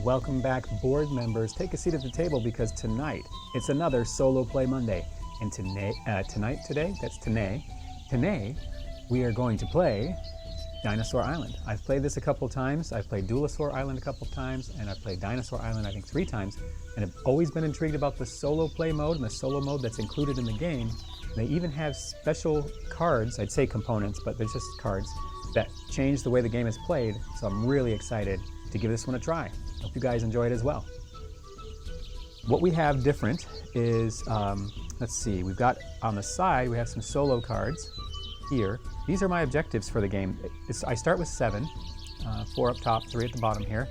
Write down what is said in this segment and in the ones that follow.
Welcome back, board members. Take a seat at the table because tonight it's another Solo Play Monday. And today, we are going to play Dinosaur Island. I've played this a couple times. I've played Dinosaur Island a couple times, and I've played Dinosaur Island I think 3 times. And I've always been intrigued about the solo play mode and the solo mode that's included in the game. They even have special cards, I'd say components, but they're just cards that change the way the game is played. So I'm really excited to give this one a try. Hope you guys enjoy it as well. What we have different is, let's see, we've got on the side, we have some solo cards here. These are my objectives for the game. I start with 7, 4 up top, 3 at the bottom here.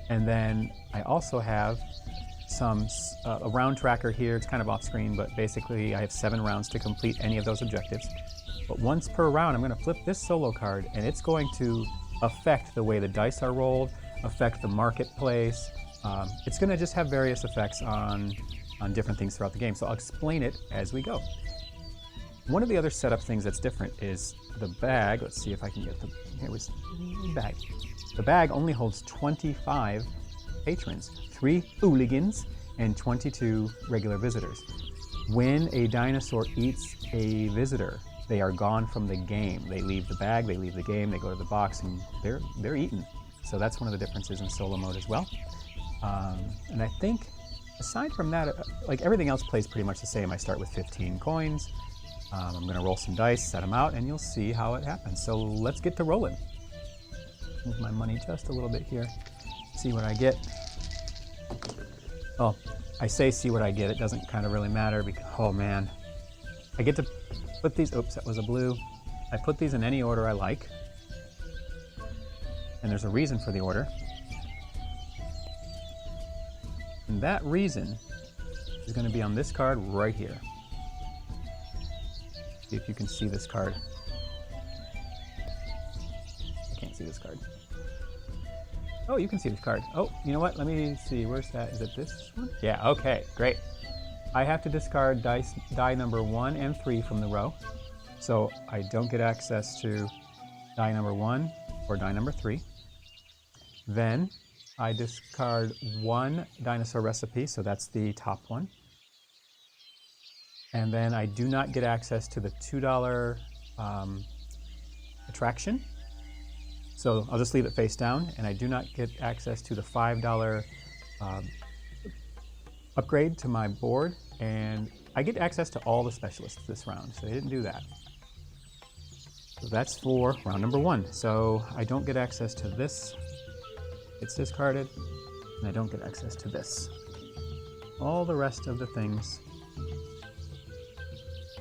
And then I also have a round tracker here. It's kind of off screen, but basically I have 7 rounds to complete any of those objectives. But once per round, I'm going to flip this solo card, and it's going to affect the way the dice are rolled, affect the marketplace. It's going to just have various effects on different things throughout the game. So I'll explain it as we go. One of the other setup things that's different is the bag. Let's see if I can get the bag. The bag only holds 25 patrons, 3 hooligans, and 22 regular visitors. When a dinosaur eats a visitor, they are gone from the game. They leave the bag, they leave the game, they go to the box, and they're eaten. So that's one of the differences in solo mode as well. And I think, aside from that, like everything else plays pretty much the same. I start with 15 coins. I'm going to roll some dice, set them out, and you'll see how it happens. So let's get to rolling. Move my money just a little bit here. See what I get. Oh, I say see what I get. It doesn't kind of really matter because, oh man. I get to put these, oops, that was a blue. I put these in any order I like. And there's a reason for the order. And that reason is going to be on this card right here. See if you can see this card. I can't see this card. Oh, you can see this card. Oh, you know what? Let me see. Where's that? Is it this one? Yeah, okay, great. I have to discard die number 1 and 3 from the row. So I don't get access to die number 1 or die number 3. Then I discard 1 dinosaur recipe, so that's the top one. And then I do not get access to the $2 attraction. So I'll just leave it face down, and I do not get access to the $5 upgrade to my board, and I get access to all the specialists this round, so they didn't do that. So that's for round number 1. So I don't get access to this. It's discarded, and I don't get access to this. All the rest of the things.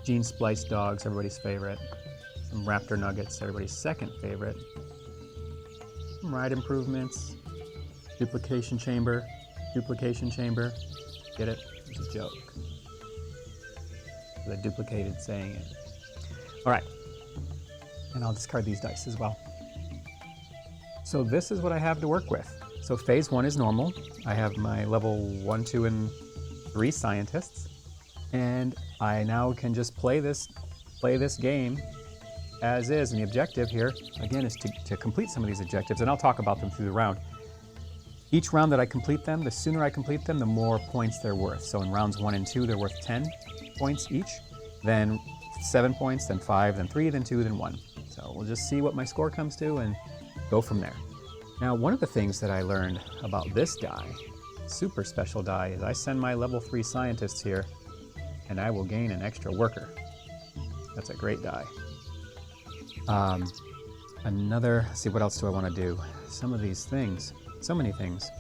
Gene Splice Dogs, everybody's favorite. Some Raptor Nuggets, everybody's second favorite. Some Ride Improvements. Duplication Chamber. Duplication Chamber. Get it? It's a joke. I duplicated saying it. Alright. And I'll discard these dice as well. So this is what I have to work with. So phase 1 is normal. I have my level 1, 2, and 3 scientists. And I now can just play this game as is. And the objective here, again, is to complete some of these objectives. And I'll talk about them through the round. Each round that I complete them, the sooner I complete them, the more points they're worth. So in rounds 1 and 2, they're worth 10 points each. Then 7 points, then 5, then 3, then 2, then 1. So we'll just see what my score comes to and go from there. Now, one of the things that I learned about this die, super special die, is I send my level 3 scientists here, and I will gain an extra worker. That's a great die. Let's see, what else do I want to do? Some of these things, so many things.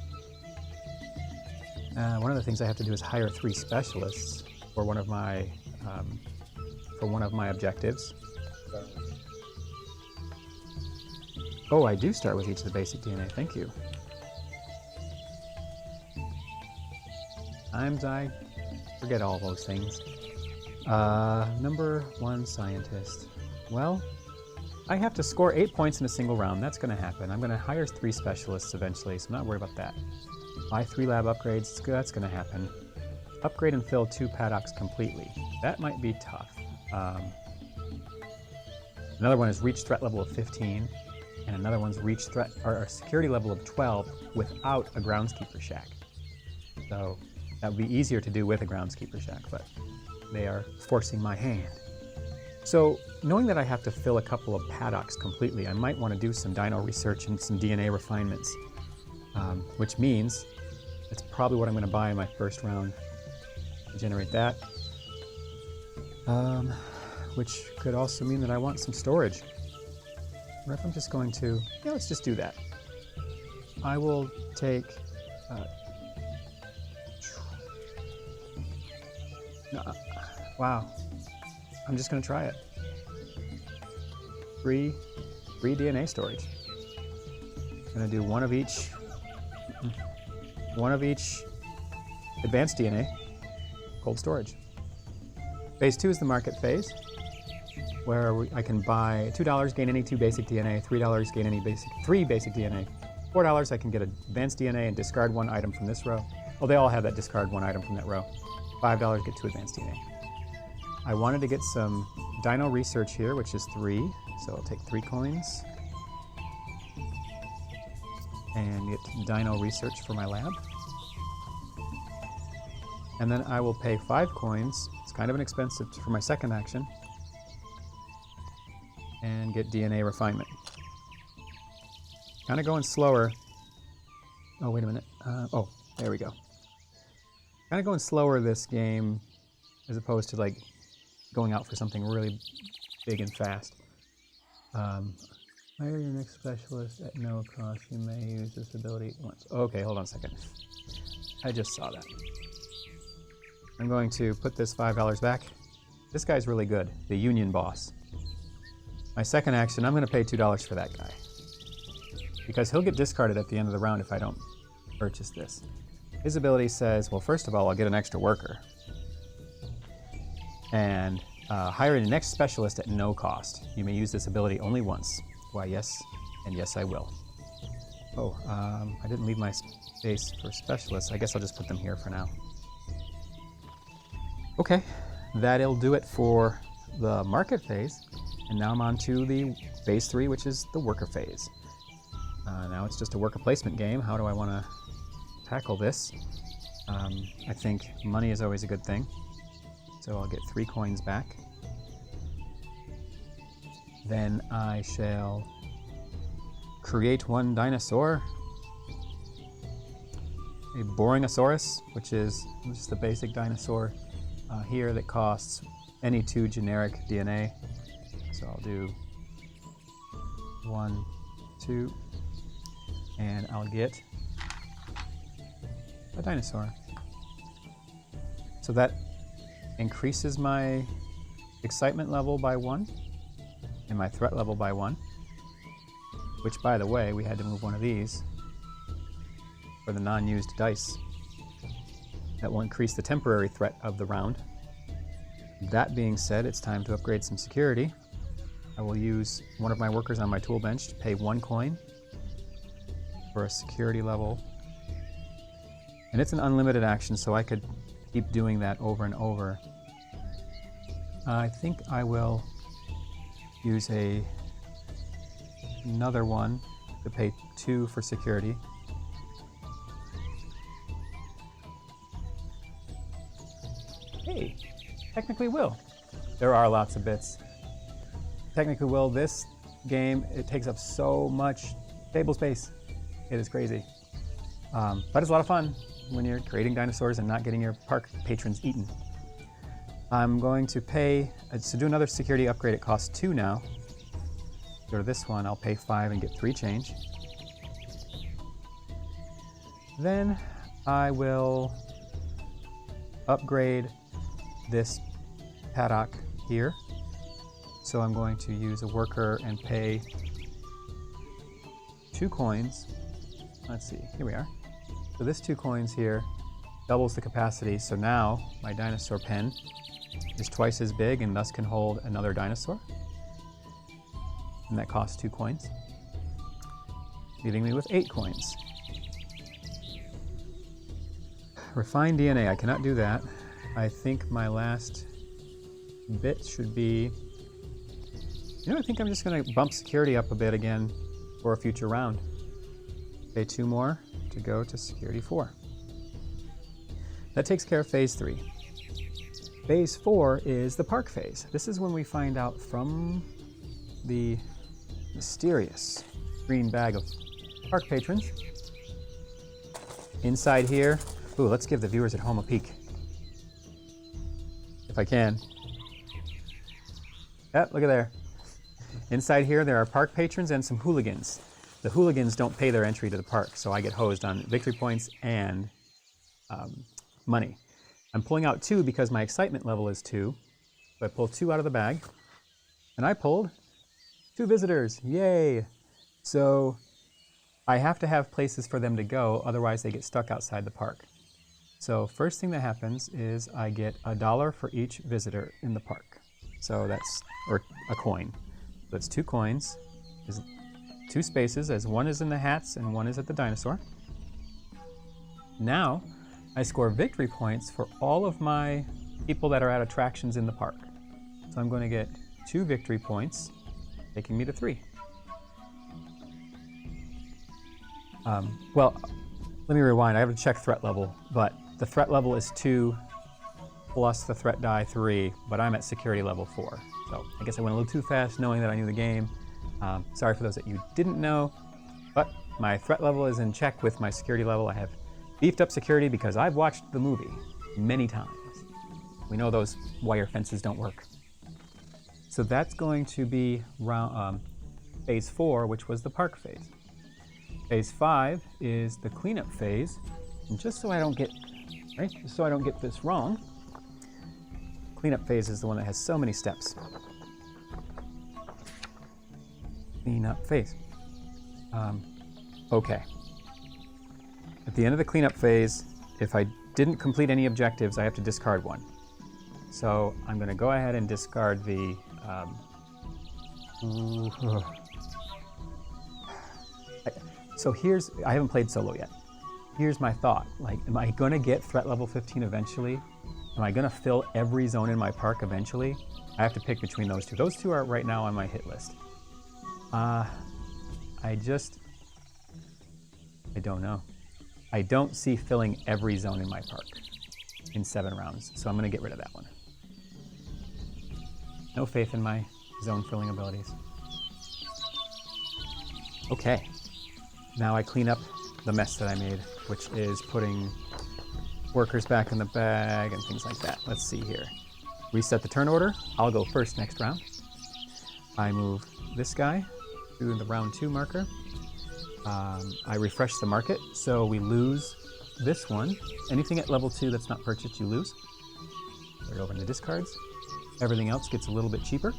One of the things I have to do is hire 3 specialists for one of my objectives. Oh, I do start with each of the basic DNA. Thank you. Sometimes I forget all those things. Number 1 scientist. Well, I have to score 8 points in a single round. That's going to happen. I'm going to hire 3 specialists eventually, so I'm not worried about that. Buy 3 lab upgrades. That's going to happen. Upgrade and fill 2 paddocks completely. That might be tough. Another one is reach threat level of 15. and another one's reach threat or security level of 12 without a groundskeeper shack. So that would be easier to do with a groundskeeper shack, but they are forcing my hand. So knowing that I have to fill a couple of paddocks completely, I might want to do some dino research and some DNA refinements, which means that's probably what I'm going to buy in my first round to generate that. Which could also mean that I want some storage. Or if I'm just going to, yeah, let's just do that. I will take, wow, I'm just going to try it. Free DNA storage. I'm going to do one of each advanced DNA, cold storage. Phase 2 is the market phase, where I can buy $2, gain any 2 basic DNA, $3, gain any 3 basic DNA, $4 I can get advanced DNA and discard 1 item from this row. Well, they all have that discard 1 item from that row. $5 get 2 advanced DNA. I wanted to get some dino research here, which is 3, so I'll take 3 coins and get dino research for my lab. And then I will pay 5 coins. It's kind of an expensive for my second action. And get DNA refinement. Kind of going slower. Oh, wait a minute. Oh, there we go. Kind of going slower this game as opposed to like going out for something really big and fast. Hire your next specialist at no cost. You may use this ability once. Okay, hold on a second. I just saw that. I'm going to put this $5 back. This guy's really good, the Union boss. My second action, I'm going to pay $2 for that guy. Because he'll get discarded at the end of the round if I don't purchase this. His ability says, well, first of all, I'll get an extra worker. And hire the next specialist at no cost. You may use this ability only once. Why, yes, and yes, I will. Oh, I didn't leave my space for specialists. I guess I'll just put them here for now. Okay, that'll do it for the market phase. And now I'm on to the phase 3, which is the worker phase. Now it's just a worker placement game. How do I want to tackle this? I think money is always a good thing. So I'll get 3 coins back. Then I shall create 1 dinosaur. A Boringosaurus, which is just a basic dinosaur here that costs any 2 generic DNA. So I'll do 1, 2, and I'll get a dinosaur. So that increases my excitement level by 1 and my threat level by 1, which, by the way, we had to move one of these for the non-used dice. That will increase the temporary threat of the round. That being said, it's time to upgrade some security. I will use one of my workers on my tool bench to pay 1 coin for a security level. And it's an unlimited action, so I could keep doing that over and over. I think I will use another one to pay 2 for security. Hey, technically will. There are lots of bits. Technically will, this game, it takes up so much table space. It is crazy. But it's a lot of fun when you're creating dinosaurs and not getting your park patrons eaten. I'm going to pay, to do another security upgrade, it costs 2 now. Go to this one, I'll pay 5 and get 3 change. Then I will upgrade this paddock here. So I'm going to use a worker and pay 2 coins. Let's see, here we are. So this 2 coins here doubles the capacity. So now my dinosaur pen is twice as big and thus can hold another dinosaur. And that costs 2 coins, leaving me with 8 coins. Refine DNA, I cannot do that. I think my last bit should be, I think I'm just going to bump security up a bit again for a future round. Pay 2 more to go to security 4. That takes care of phase 3. Phase 4 is the park phase. This is when we find out from the mysterious green bag of park patrons. Inside here, ooh, let's give the viewers at home a peek. If I can. Yep, look at there. Inside here, there are park patrons and some hooligans. The hooligans don't pay their entry to the park, so I get hosed on victory points and money. I'm pulling out 2 because my excitement level is 2. So I pull 2 out of the bag, and I pulled 2 visitors. Yay! So I have to have places for them to go, otherwise they get stuck outside the park. So first thing that happens is I get $1 for each visitor in the park. So that's, or a coin. So that's 2 coins. There's 2 spaces, as one is in the hats and one is at the dinosaur. Now, I score victory points for all of my people that are at attractions in the park. So I'm going to get 2 victory points, taking me to 3. Well, let me rewind. I have to check threat level, but the threat level is 2 plus the threat die 3, but I'm at security level 4. So I guess I went a little too fast knowing that I knew the game. Sorry for those that you didn't know, but my threat level is in check with my security level. I have beefed up security because I've watched the movie many times. We know those wire fences don't work. So that's going to be round, phase 4, which was the park phase. Phase 5 is the cleanup phase. And just so I don't get, right, just so I don't get this wrong, cleanup phase is the one that has so many steps. Cleanup phase. Okay. At the end of the cleanup phase, if I didn't complete any objectives, I have to discard 1. So I'm going to go ahead and discard the so I haven't played solo yet. Here's my thought. Like, am I going to get threat level 15 eventually? Am I going to fill every zone in my park eventually? I have to pick between those 2. Those 2 are right now on my hit list. I don't know. I don't see filling every zone in my park in 7 rounds, so I'm going to get rid of that one. No faith in my zone filling abilities. Okay, now I clean up the mess that I made, which is putting workers back in the bag and things like that. Let's see here. Reset the turn order. I'll go first next round. I move this guy to the round 2 marker. I refresh the market, so we lose this one. Anything at level 2 that's not purchased, you lose. Put it over in the discards. Everything else gets a little bit cheaper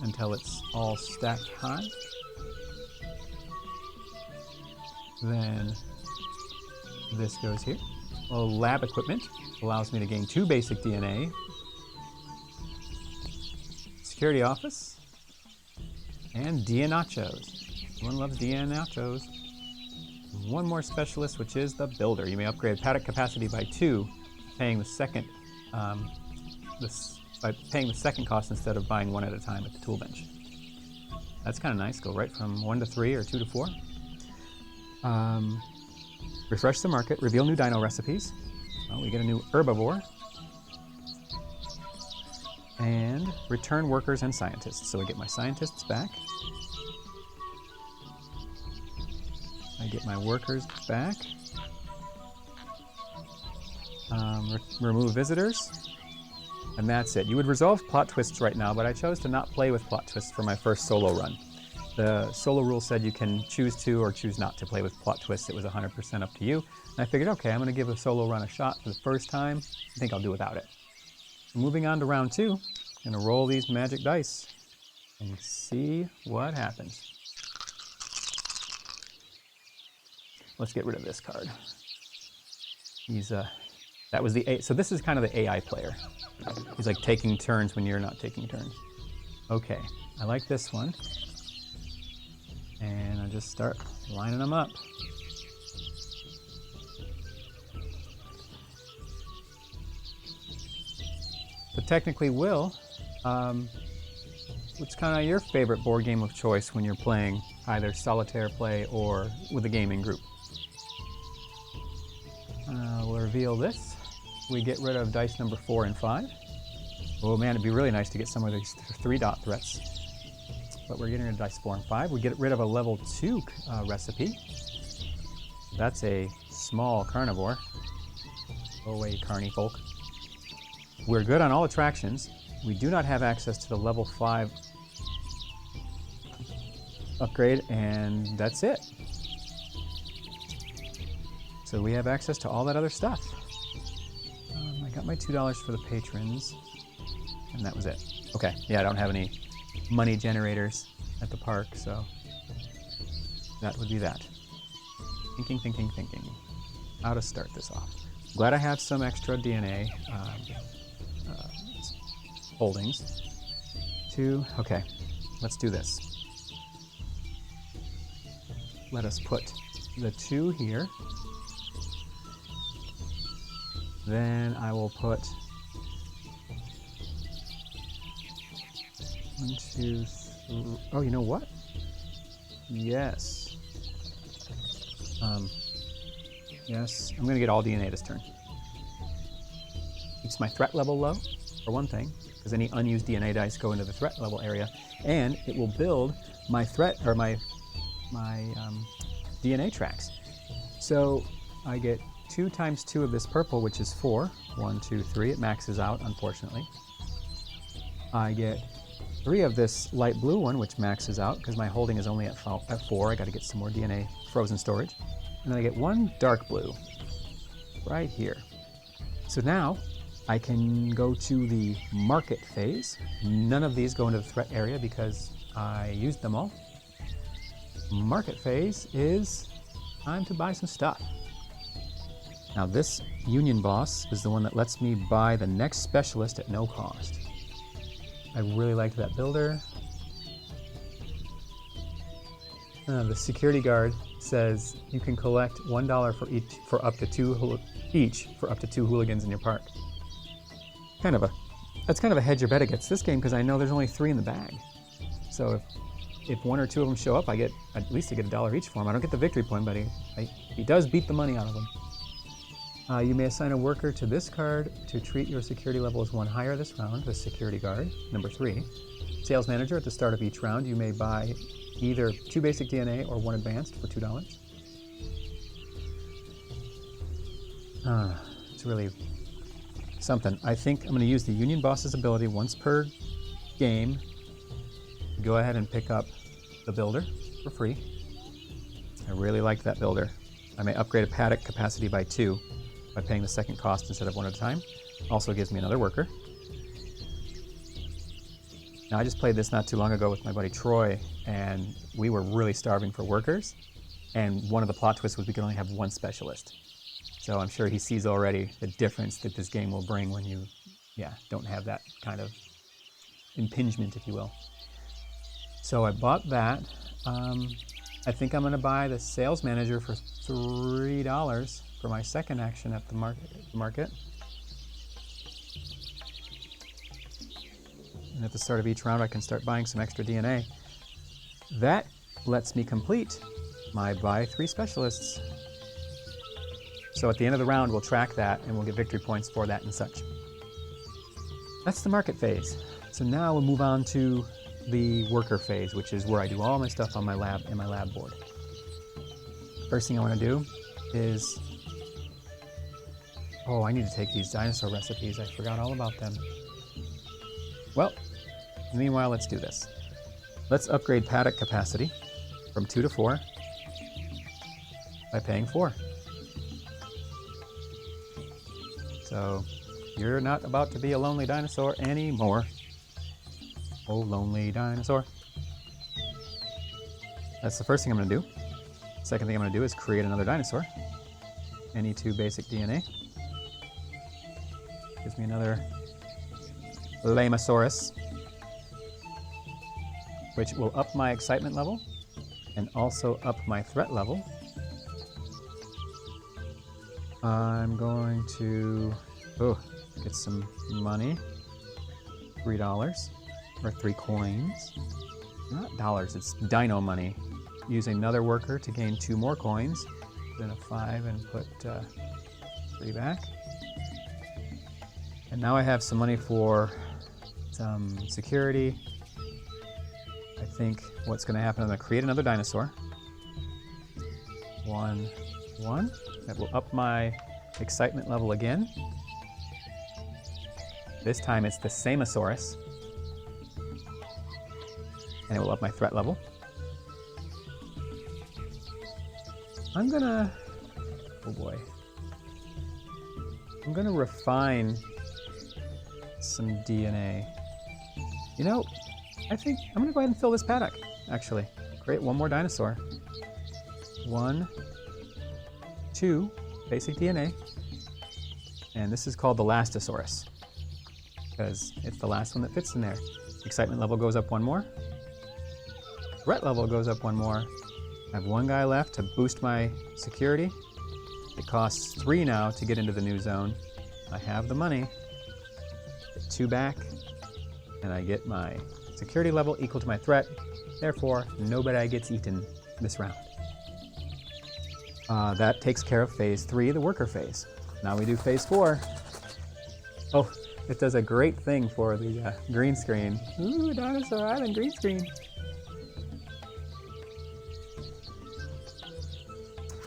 until it's all stacked high. Then this goes here. Well, lab equipment allows me to gain 2 basic DNA. Security office. And Dia Nachos. Everyone loves Dia Nachos. One more specialist, which is the builder. You may upgrade paddock capacity by 2, paying the second by paying the second cost instead of buying 1 at a time at the tool bench. That's kind of nice. Go right from 1 to 3 or 2 to 4. Refresh the market. Reveal new dino recipes. Well, we get a new herbivore. And return workers and scientists. So we get my scientists back. I get my workers back. Remove visitors. And that's it. You would resolve plot twists right now, but I chose to not play with plot twists for my first solo run. The solo rule said you can choose to or choose not to play with plot twists. It was 100% up to you. And I figured, okay, I'm going to give a solo run a shot for the first time. I think I'll do without it. Moving on to round 2, I'm going to roll these magic dice and see what happens. Let's get rid of this card. That was the so this is kind of the AI player. He's like taking turns when you're not taking turns. Okay, I like this one. And I just start lining them up. So technically Will what's kind of your favorite board game of choice when you're playing either solitaire play or with a gaming group? We'll reveal this. We get rid of dice number 4 and 5. Oh man, it'd be really nice to get some of these 3-dot threats. But we're getting rid of dice 4 and 5. We get rid of a level 2 recipe. That's a small carnivore. Go away, carny folk. We're good on all attractions. We do not have access to the level 5 upgrade, and that's it. So we have access to all that other stuff. I got my $2 for the patrons, and that was it. Okay, yeah, I don't have any money generators at the park, so that would be that. Thinking. How to start this off. Glad I have some extra DNA holdings. 2, okay, let's do this. Let us put the 2 here. Then I will put 1, 2, 3. Oh, you know what? Yes. Yes, I'm gonna get all DNA this turn. Keeps my threat level low, for one thing, because any unused DNA dice go into the threat level area, and it will build my threat, or my DNA tracks. So I get 2 times 2 of this purple, which is 4. 1, 2, 3. It maxes out, unfortunately. I get 3 of this light blue one, which maxes out because my holding is only at 4. I got to get some more DNA frozen storage. And then I get 1 dark blue right here. So now I can go to the market phase. None of these go into the threat area because I used them all. Market phase is time to buy some stuff. Now this Union Boss is the one that lets me buy the next specialist at no cost. I really liked that builder. The security guard says you can collect $1 for up to 2 each for up to 2 hooligans in your park. That's kind of a hedge your bet against this game because I know there's only 3 in the bag. So if 1 or 2 of them show up, at least I get $1 each for them. I don't get the victory point, but he does beat the money out of them. You may assign a worker to this card to treat your security level as 1 higher this round, the security guard, number 3. Sales manager, at the start of each round, you may buy either 2 basic DNA or 1 advanced for $2. It's really something. I think I'm going to use the Union Boss's ability once per game. Go ahead and pick up the builder for free. I really liked that builder. I may upgrade a paddock capacity by 2 by paying the second cost instead of 1 at a time. Also gives me another worker. Now I just played this not too long ago with my buddy Troy, and we were really starving for workers. And one of the plot twists was we could only have 1 specialist. So I'm sure he sees already the difference that this game will bring when you, don't have that kind of impingement, if you will. So I bought that. I think I'm going to buy the sales manager for $3 for my second action at the market. And at the start of each round, I can start buying some extra DNA. That lets me complete my buy 3 specialists. So at the end of the round, we'll track that and we'll get victory points for that and such. That's the market phase. So now we'll move on to the worker phase, which is where I do all my stuff on my lab in my lab board. First thing I want to do is, I need to take these dinosaur recipes. I forgot all about them. Well, meanwhile, let's do this. Let's upgrade paddock capacity from 2 to 4 by paying 4. So you're not about to be a lonely dinosaur anymore. Oh, lonely dinosaur. That's the first thing I'm going to do. Second thing I'm going to do is create another dinosaur. Any 2 basic DNA. Gives me another Lamosaurus, which will up my excitement level and also up my threat level. I'm going to get some money, $3. or 3 coins. Not dollars, it's dino money. Use another worker to gain 2 more coins. Then a 5 and put 3 back. And now I have some money for some security. I think what's going to happen, I'm going to create another dinosaur. 1, 1. That will up my excitement level again. This time it's the Samosaurus. And it will up my threat level. I'm gonna... oh boy. I'm gonna refine some DNA. You know, I think I'm gonna go ahead and fill this paddock, actually. Create one more dinosaur. 1, 2, basic DNA. And this is called the Lastosaurus, because it's the last one that fits in there. Excitement level goes up 1 more. Threat level goes up 1 more. I have 1 guy left to boost my security. It costs 3 now to get into the new zone. I have the money. Get 2 back, and I get my security level equal to my threat. Therefore, nobody gets eaten this round. That takes care of phase 3, the worker phase. Now we do phase 4. Oh, it does a great thing for the green screen. Ooh, Dinosaur Island green screen.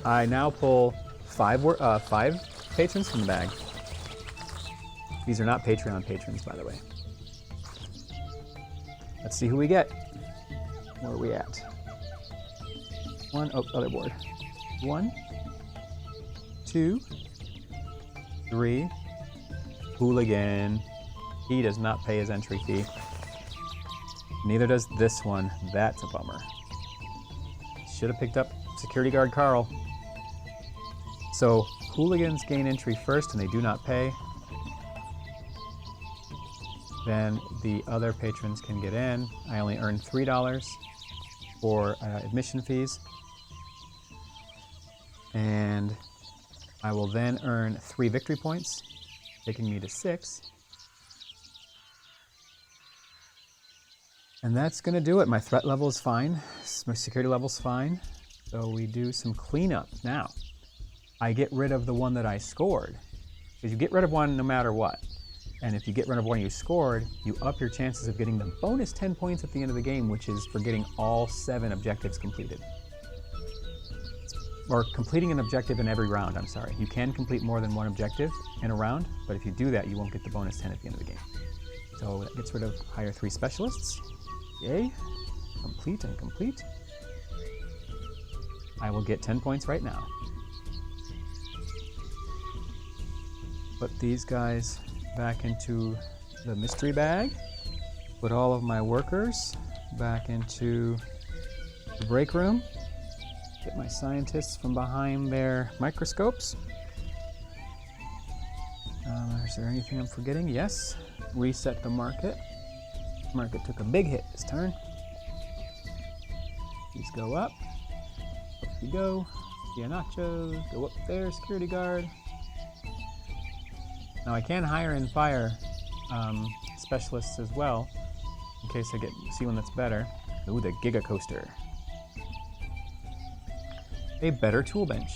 I now pull 5 patrons from the bag. These are not Patreon patrons, by the way. Let's see who we get. Where are we at? 1, oh, other board. 1, 2, 3. Hooligan. He does not pay his entry fee. Neither does this one. That's a bummer. Should have picked up security guard Carl. So hooligans gain entry first and they do not pay. Then the other patrons can get in. I only earn $3 for admission fees. And I will then earn 3 victory points, taking me to 6. And that's gonna do it. My threat level is fine. My security level's fine. So we do some cleanup now. I get rid of the one that I scored. Because you get rid of one no matter what. And if you get rid of one you scored, you up your chances of getting the bonus 10 points at the end of the game, which is for getting all 7 objectives completed. Or completing an objective in every round, I'm sorry. You can complete more than 1 objective in a round, but if you do that, you won't get the bonus 10 at the end of the game. So that gets rid of hire 3 specialists. Yay. Complete and complete. I will get 10 points right now. Put these guys back into the mystery bag. Put all of my workers back into the break room. Get my scientists from behind their microscopes. Is there anything I'm forgetting? Yes. Reset the market. Market took a big hit this turn. These go up. Up you go. Nachos. Go up there. Security guard. Now I can hire and fire specialists as well, in case I see one that's better. Ooh, the Giga Coaster. A better tool bench.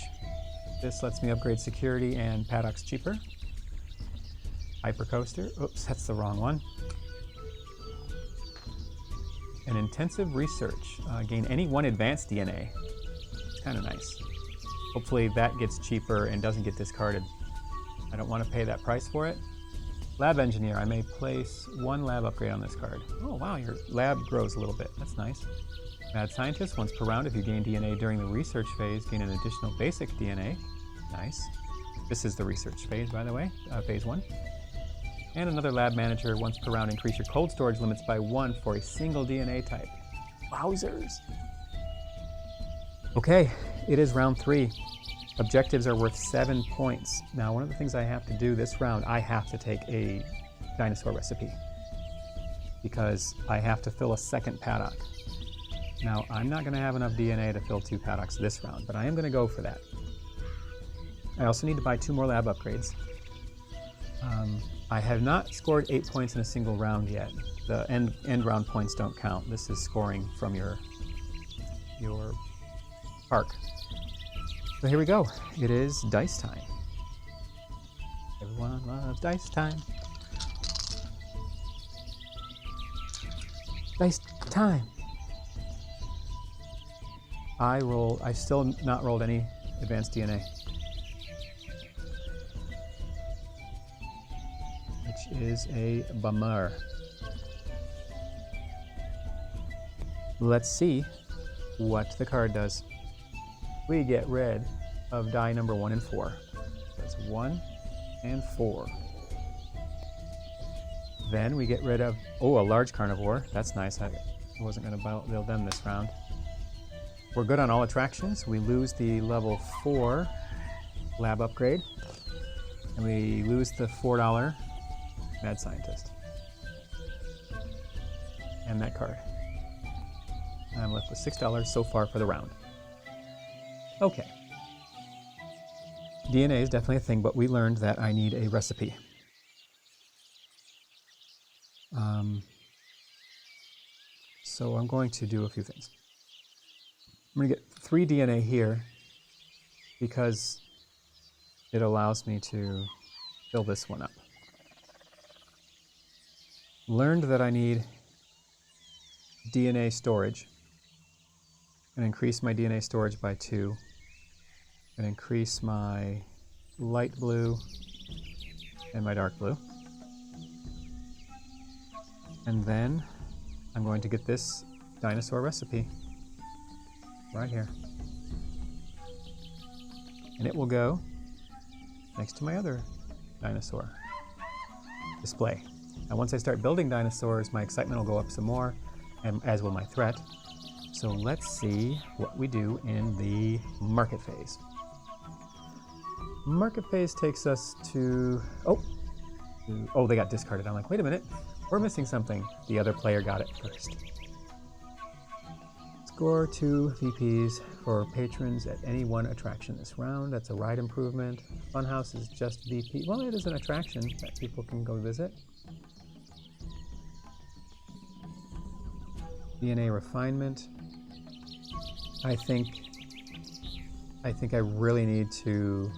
This lets me upgrade security and paddocks cheaper. Hyper Coaster. Oops, that's the wrong one. An intensive research. Gain any 1 advanced DNA. It's kind of nice. Hopefully that gets cheaper and doesn't get discarded. I don't want to pay that price for it. Lab engineer, I may place 1 lab upgrade on this card. Oh wow, your lab grows a little bit. That's nice. Mad scientist, once per round, if you gain DNA during the research phase, gain an additional basic DNA. Nice. This is the research phase, by the way, phase 1. And another lab manager, once per round, increase your cold storage limits by 1 for a single DNA type. Wowzers. Okay, it is round 3. Objectives are worth 7 points. Now, one of the things I have to do this round, I have to take a dinosaur recipe because I have to fill a 2nd paddock. Now, I'm not going to have enough DNA to fill 2 paddocks this round, but I am going to go for that. I also need to buy 2 more lab upgrades. I have not scored 8 points in a single round yet. The end round points don't count. This is scoring from your arc. So here we go. It is dice time. Everyone loves dice time. Dice time. I've still not rolled any advanced DNA. Which is a bummer. Let's see what the card does. We get rid of die number 1 and 4. That's 1 and 4. Then we get rid of, a large carnivore. That's nice. I wasn't going to build them this round. We're good on all attractions. We lose the level 4 lab upgrade. And we lose the $4 mad scientist. And that card. I'm left with $6 so far for the round. Okay. DNA is definitely a thing, but we learned that I need a recipe. So I'm going to do a few things. I'm going to get 3 DNA here because it allows me to fill this one up. Learned that I need DNA storage. And increase my DNA storage by 2. And increase my light blue and my dark blue. And then I'm going to get this dinosaur recipe right here. And it will go next to my other dinosaur display. And once I start building dinosaurs, my excitement will go up some more, and as will my threat. So let's see what we do in the market phase. Market phase takes us to, they got discarded. I'm like, wait a minute, we're missing something. The other player got it first. Score 2 VPs for patrons at any one attraction this round. That's a ride improvement. Funhouse is just VP. Well, it is an attraction that people can go visit. DNA refinement. I think I really need to.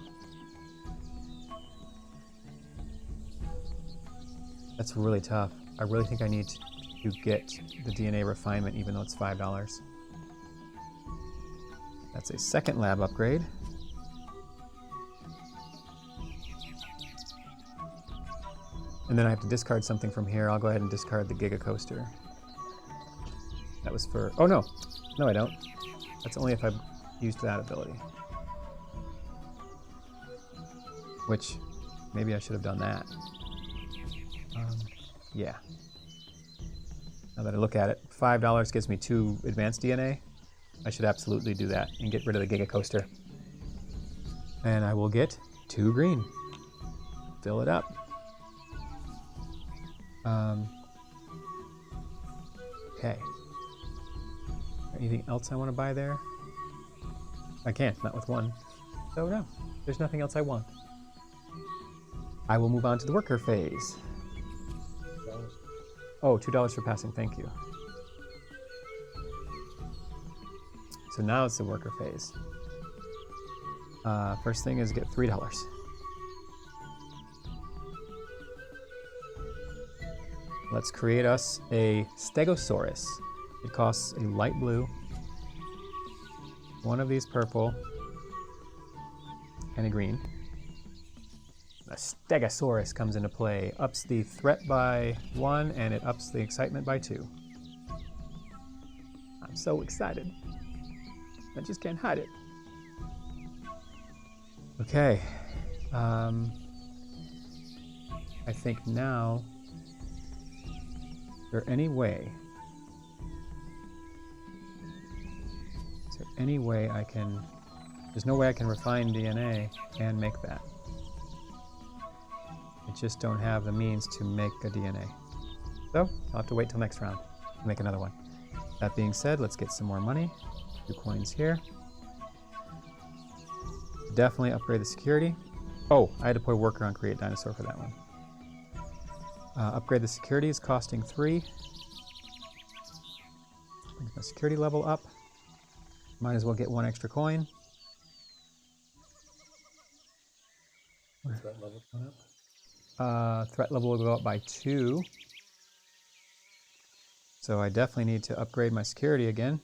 That's really tough. I really think I need to get the DNA refinement, even though it's $5. That's a second lab upgrade. And then I have to discard something from here. I'll go ahead and discard the Giga Coaster. That was for, no I don't. That's only if I've used that ability. Which, maybe I should have done that. Yeah. Now that I look at it, $5 gives me 2 advanced DNA. I should absolutely do that and get rid of the Giga Coaster. And I will get 2 green. Fill it up. Okay. Anything else I want to buy there? I can't, not with 1. So no, there's nothing else I want. I will move on to the worker phase. Oh, $2 for passing, thank you. So now it's the worker phase. First thing is get $3. Let's create us a Stegosaurus. It costs a light blue, 1 of these purple, and a green. A Stegosaurus comes into play, ups the threat by 1, and it ups the excitement by 2. I'm so excited. I just can't hide it. Okay. I think now, is there any way I can, there's no way I can refine DNA and make that. I just don't have the means to make a DNA. So, I'll have to wait till next round to make another one. That being said, let's get some more money. 2 coins here. Definitely upgrade the security. Oh, I had to put a worker on create dinosaur for that one. Upgrade the securities, costing 3. Brings my security level up. Might as well get 1 extra coin. Threat level going up? Threat level will go up by 2. So I definitely need to upgrade my security again.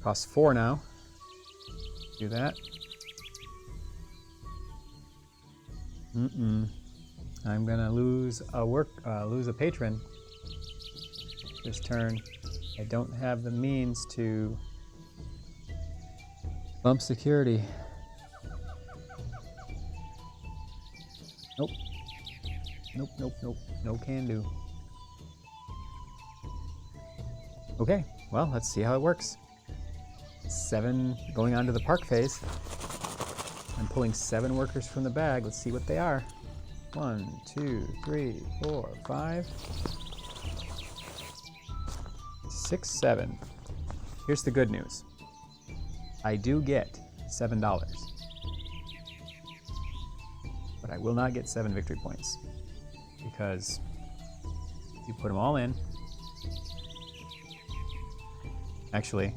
Costs 4 now. Do that. I'm gonna lose a patron this turn. I don't have the means to bump security. Nope. Nope. No can do. Okay, well, let's see how it works. 7 going on to the park phase. I'm pulling 7 workers from the bag. Let's see what they are. 1, 2, 3, 4, 5, 6, 7. Here's the good news. I do get $7. But I will not get 7 victory points. Because you put them all in. Actually,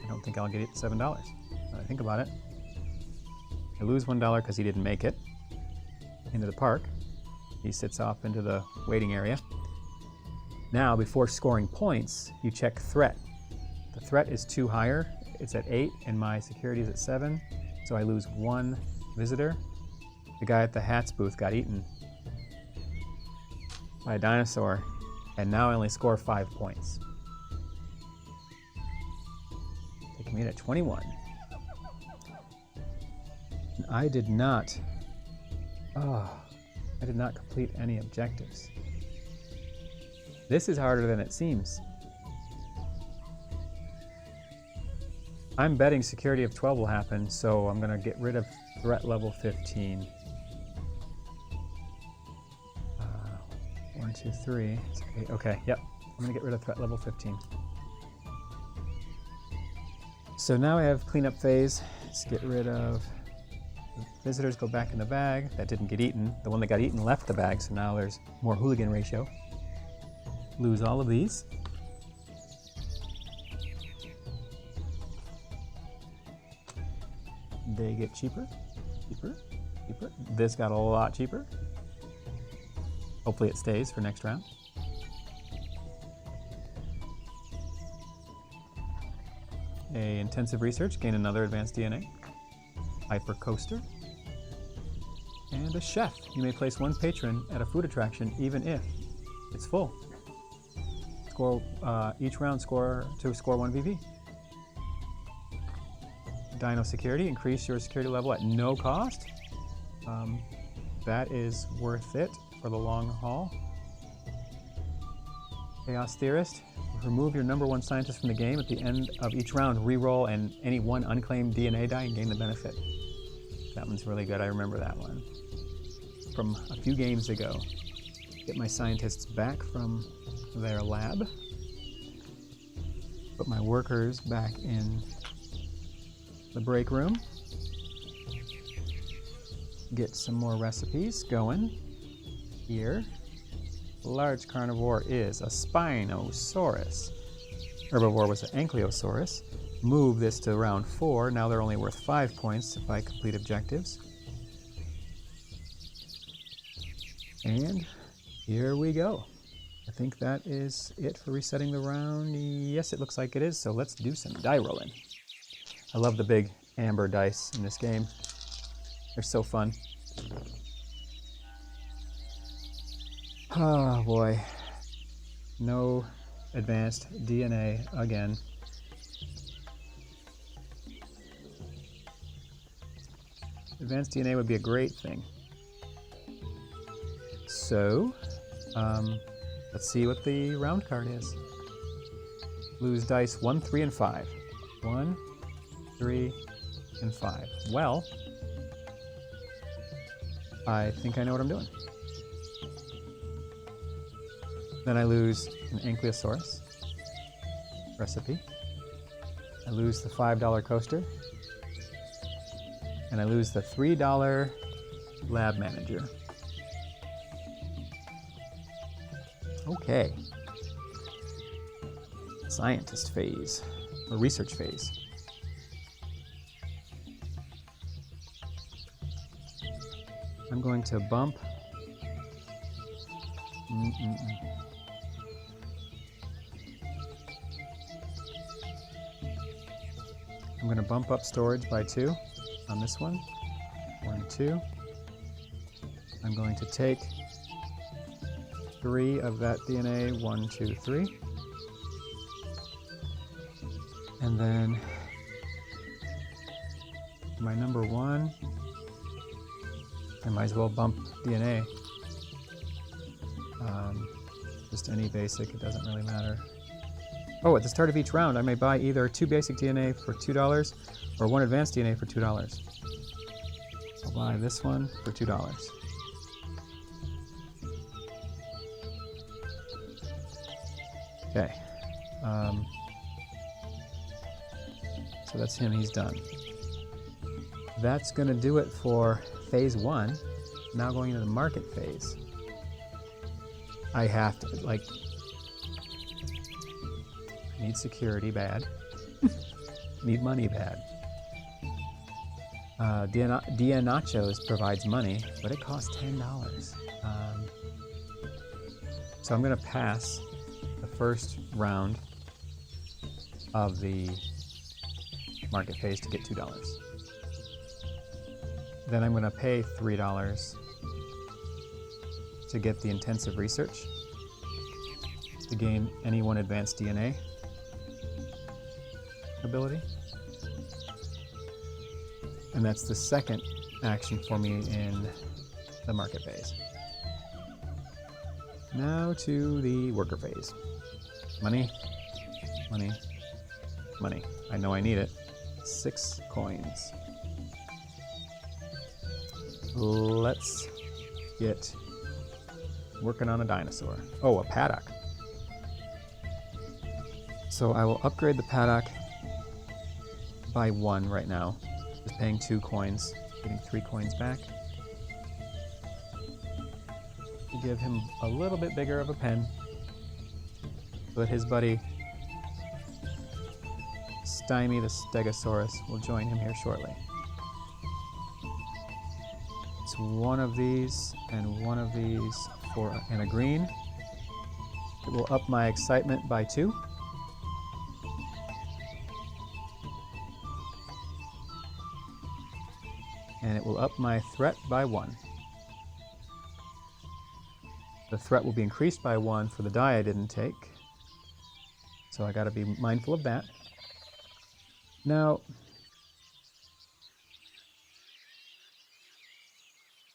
I don't think I'll get $7. Now that I think about it. I lose $1 because he didn't make it into the park. He sits off into the waiting area. Now, before scoring points, you check threat. The threat is 2 higher. It's at 8, and my security is at 7. So I lose 1 visitor. The guy at the hats booth got eaten by a dinosaur, and now I only score 5 points. Taking me to 21. I did not complete any objectives. This is harder than it seems. I'm betting security of 12 will happen, so I'm gonna get rid of threat level 15. 1, 2, 3. Okay, yep. I'm gonna get rid of threat level 15. So now I have cleanup phase. Let's get rid of the visitors, go back in the bag. That didn't get eaten. The one that got eaten left the bag, so now there's more hooligan ratio. Lose all of these. They get cheaper. This got a lot cheaper. Hopefully it stays for next round. A intensive research, gain another advanced DNA. Hyper coaster. And a chef. You may place 1 patron at a food attraction even if it's full. Score each round score 1 VV. Dino security, increase your security level at no cost. That is worth it for the long haul. Chaos Theorist, remove your number 1 scientist from the game at the end of each round. Reroll and any 1 unclaimed DNA die and gain the benefit. That one's really good. I remember that one from a few games ago. Get my scientists back from their lab. Put my workers back in the break room. Get some more recipes going here. Large carnivore is a Spinosaurus. Herbivore was an Ankylosaurus. Move this to round 4. Now they're only worth 5 points if I complete objectives. And here we go. I think that is it for resetting the round. Yes, it looks like it is. So let's do some die rolling. I love the big amber dice in this game. They're so fun. Oh boy. No advanced DNA again. Advanced DNA would be a great thing. So, let's see what the round card is. Lose dice 1, 3, and 5. 1, 3, and 5. Well, I think I know what I'm doing. Then I lose an Ankylosaurus recipe. I lose the $5 coaster. And I lose the $3 lab manager. Okay. Scientist phase, or research phase. I'm going to bump. I'm going to bump up storage by 2 on this one. 1, 2. I'm going to take 3 of that DNA. 1, 2, 3. And then my number 1, I might as well bump DNA. Just any basic, it doesn't really matter. Oh, at the start of each round, I may buy either 2 basic DNA for $2 or 1 advanced DNA for $2. I'll buy this one for $2. Okay. So that's him, he's done. That's gonna do it for phase 1. Now going into the market phase. I have to, like, need security bad. Need money bad. Dia Nachos provides money, but it costs $10. So I'm gonna pass the first round of the market phase to get $2. Then I'm gonna pay $3 to get the intensive research to gain any 1 advanced DNA ability. And that's the second action for me in the market phase. Now to the worker phase. Money, money, money. I know I need it. 6 coins. Let's get working on a dinosaur. Oh, a paddock. So I will upgrade the paddock by 1 right now. Just paying 2 coins, getting 3 coins back. To give him a little bit bigger of a pen so that his buddy Stymie the Stegosaurus will join him here shortly. It's 1 of these and 1 of these and a green. It will up my excitement by 2. And it will up my threat by 1. The threat will be increased by 1 for the die I didn't take. So I gotta be mindful of that. Now,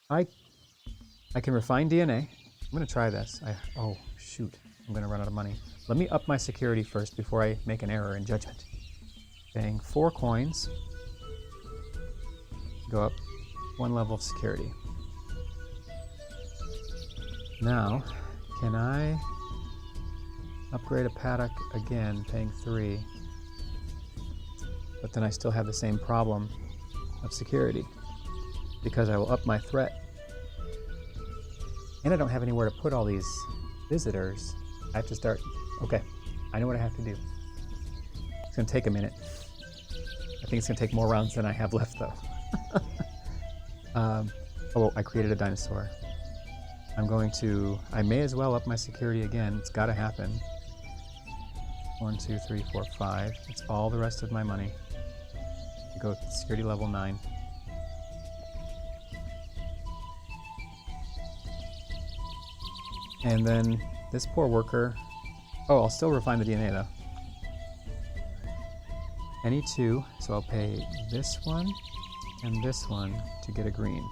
I can refine DNA. I'm gonna try this. Oh shoot, I'm gonna run out of money. Let me up my security first before I make an error in judgment. Paying 4 coins. Go up 1 level of security. Now, can I upgrade a paddock again, paying 3? But then I still have the same problem of security because I will up my threat. And I don't have anywhere to put all these visitors. I have to start. Okay, I know what I have to do. It's gonna take a minute. I think it's gonna take more rounds than I have left though. Oh, I created a dinosaur. I may as well up my security again. It's gotta happen. 1, 2, 3, 4, 5. It's all the rest of my money. Go to security level 9. And then this poor worker. Oh, I'll still refine the DNA though. Any 2, so I'll pay this one and this one to get a green.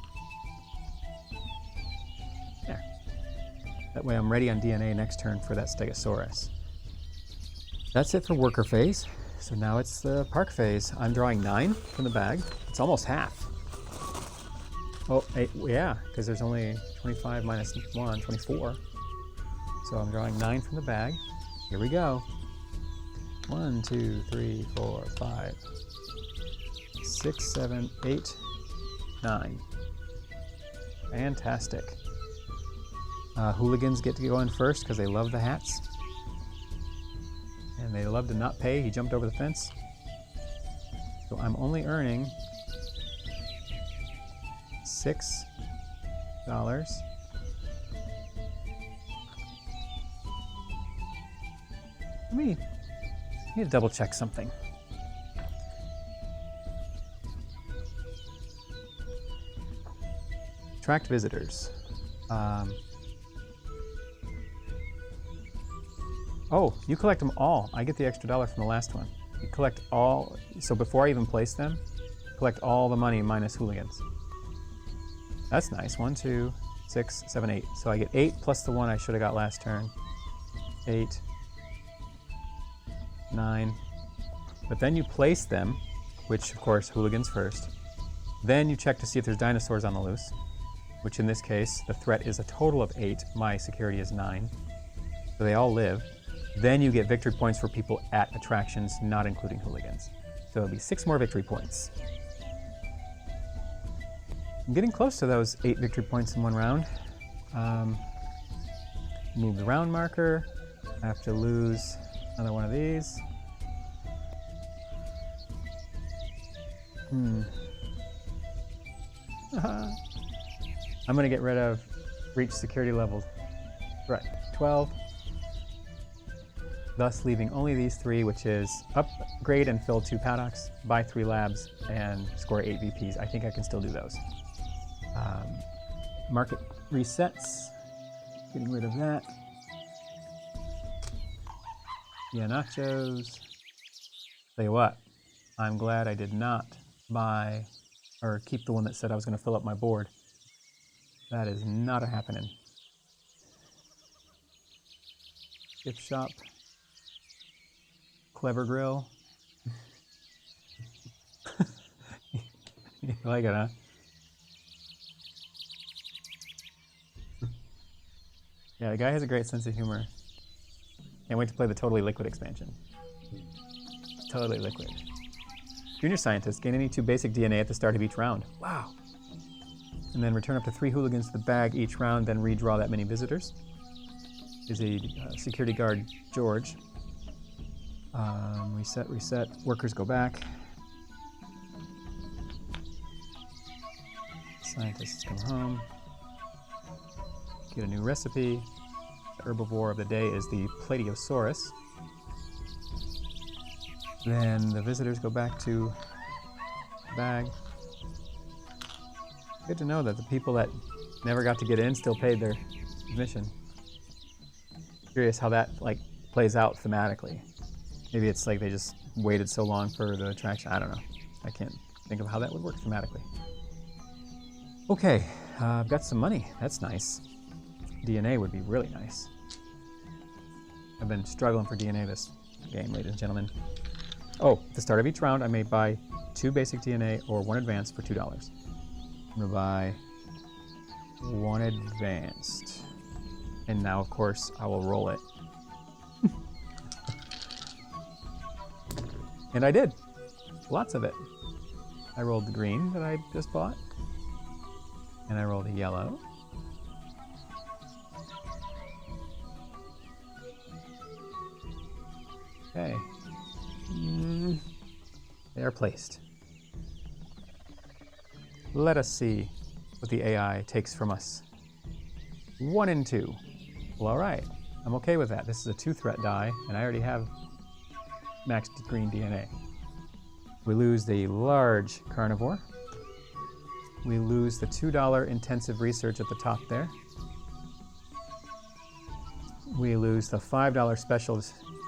There. That way I'm ready on DNA next turn for that Stegosaurus. That's it for worker phase. So now it's the park phase. I'm drawing 9 from the bag. It's almost half. Oh, 8, yeah, because there's only 25 minus 1, 24. So I'm drawing 9 from the bag. Here we go. 1, 2, 3, 4, 5, 6, 7, 8, 9. Fantastic. Hooligans get to go in first because they love the hats. And they love to not pay. He jumped over the fence. So I'm only earning $6. I need to double check something. Attract visitors. Oh, you collect them all. I get the extra $1 from the last one. You collect all, so before I even place them, collect all the money minus hooligans. That's nice. 1, 2, 6, 7, 8. So I get 8 plus the one I should have got last turn. 8, 9. But then you place them, which of course hooligans first. Then you check to see if there's dinosaurs on the loose, which in this case, the threat is a total of 8. My security is 9. So they all live. Then you get victory points for people at attractions, not including hooligans. So it'll be 6 more victory points. I'm getting close to those 8 victory points in one round. Move the round marker. I have to lose another one of these. I'm going to get rid of reach security levels. Right, 12. Thus leaving only these 3, which is upgrade and fill 2 paddocks, buy 3 labs, and score 8 VPs. I think I can still do those. Market resets. Getting rid of that. Yeah, nachos. Tell you what, I'm glad I did not buy or keep the one that said I was going to fill up my board. That is not a happening. Gift shop. Clever grill. You like it, huh? Yeah, the guy has a great sense of humor. Can't wait to play the Totally Liquid expansion. Totally Liquid. Junior Scientists gain any 2 basic DNA at the start of each round. Wow. And then return up to 3 hooligans to the bag each round, then redraw that many visitors. Is a security guard, George. Reset. Workers go back. Scientists come home. Get a new recipe. The herbivore of the day is the Plateosaurus. Then the visitors go back to the bag. Good to know that the people that never got to get in still paid their admission. Curious how that plays out thematically. Maybe it's like they just waited so long for the attraction. I don't know. I can't think of how that would work thematically. Okay, I've got some money. That's nice. DNA would be really nice. I've been struggling for DNA this game, ladies and gentlemen. Oh, at the start of each round, I may buy 2 basic DNA or 1 advanced for $2. I'm gonna buy 1 advanced. And now, of course, I will roll it. And I did. Lots of it. I rolled the green that I just bought. And I rolled a yellow. Okay. They are placed. Let us see what the AI takes from us. 1 and 2. Well, all right. I'm okay with that. This is a 2-threat die, and I already have maxed green DNA. We lose the large carnivore. We lose the $2 intensive research at the top there. We lose the $5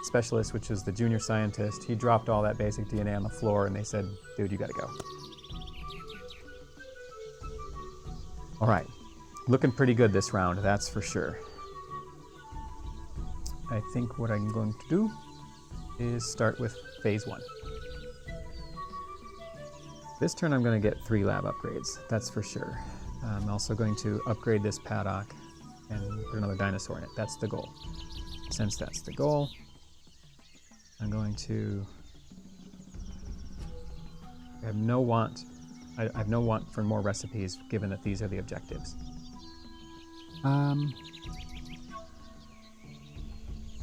specialist, which is the junior scientist. He dropped all that basic DNA on the floor, and they said, dude, you gotta go. All right, looking pretty good this round, that's for sure. I think what I'm going to do is start with phase 1. This turn I'm going to get 3 lab upgrades, that's for sure. I'm also going to upgrade this paddock and put another dinosaur in it. That's the goal. Since that's the goal, I'm going to... I have no want for more recipes, given that these are the objectives.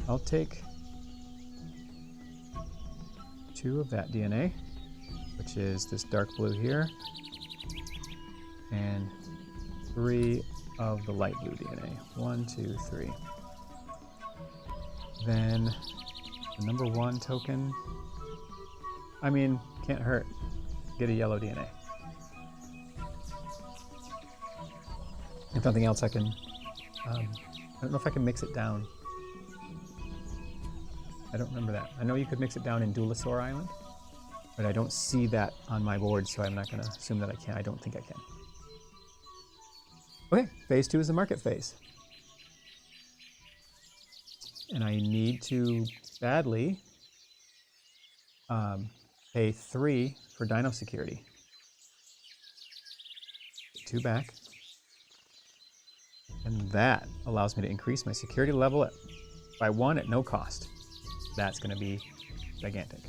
I'll take 2 of that DNA, which is this dark blue here, and 3 of the light blue DNA. 1, 2, 3. Then the number 1 token, I mean, can't hurt. Get a yellow DNA. If nothing else, I can, I don't know if I can mix it down. I don't remember that. I know you could mix it down in Dinosaur Island, but I don't see that on my board, so I'm not going to assume that I can. I don't think I can. Okay, phase 2 is the market phase. And I need to badly pay 3 for dino security. 2 back. And that allows me to increase my security level by 1 at no cost. That's going to be gigantic.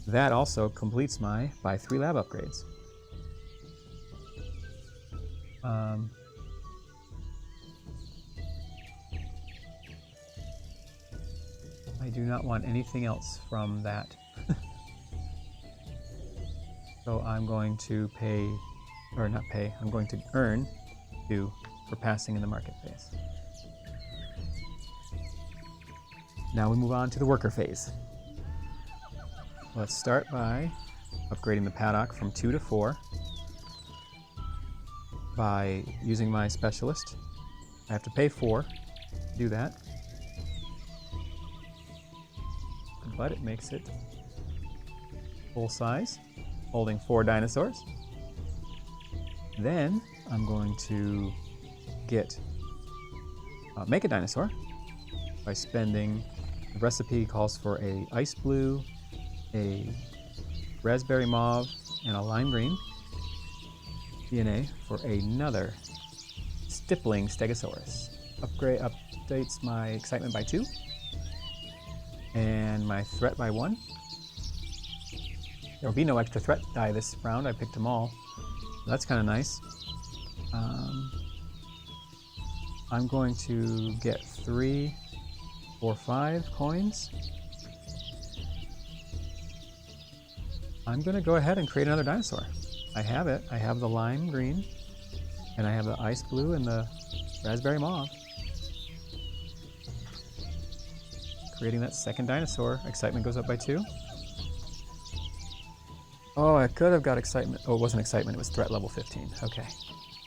That also completes my buy 3 lab upgrades. I do not want anything else from that. So I'm going to pay, or not pay, I'm going to earn 2 for passing in the market phase. Now we move on to the worker phase. Let's start by upgrading the paddock from 2 to 4 by using my specialist. I have to pay 4 to do that, but it makes it full size, holding 4 dinosaurs. Then I'm going to make a dinosaur by spending, the recipe calls for a ice blue, a raspberry mauve, and a lime green DNA for another stippling stegosaurus. Updates my excitement by 2 and my threat by 1. There will be no extra threat die this round. I picked them all. That's kind of nice. I'm going to get 3, 4, 5 coins. I'm going to go ahead and create another dinosaur. I have it. I have the lime green, and I have the ice blue and the raspberry mauve. Creating that second dinosaur. Excitement goes up by 2. Oh, I could have got excitement. Oh, it wasn't excitement. It was threat level 15. Okay.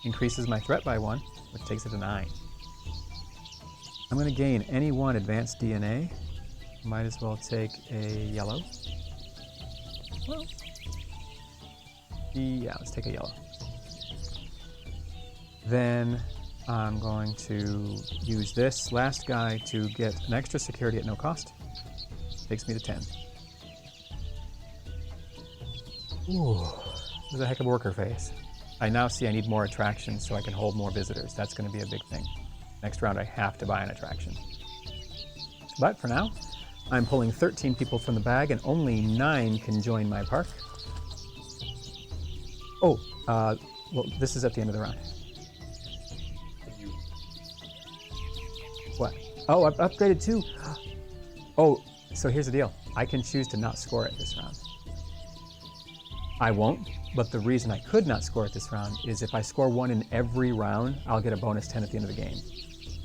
Increases my threat by 1, which takes it to 9. I'm going to gain any 1 advanced DNA. Might as well take a yellow. Well, yeah, let's take a yellow. Then I'm going to use this last guy to get an extra security at no cost. Takes me to 10. Ooh, this is a heck of a worker phase. I now see I need more attractions so I can hold more visitors. That's going to be a big thing. Next round I have to buy an attraction. But for now, I'm pulling 13 people from the bag and only 9 can join my park. Oh, well, this is at the end of the round. What? Oh, I've upgraded 2. Oh, so here's the deal. I can choose to not score it this round. I won't, but the reason I could not score it this round is if I score 1 in every round, I'll get a bonus 10 at the end of the game.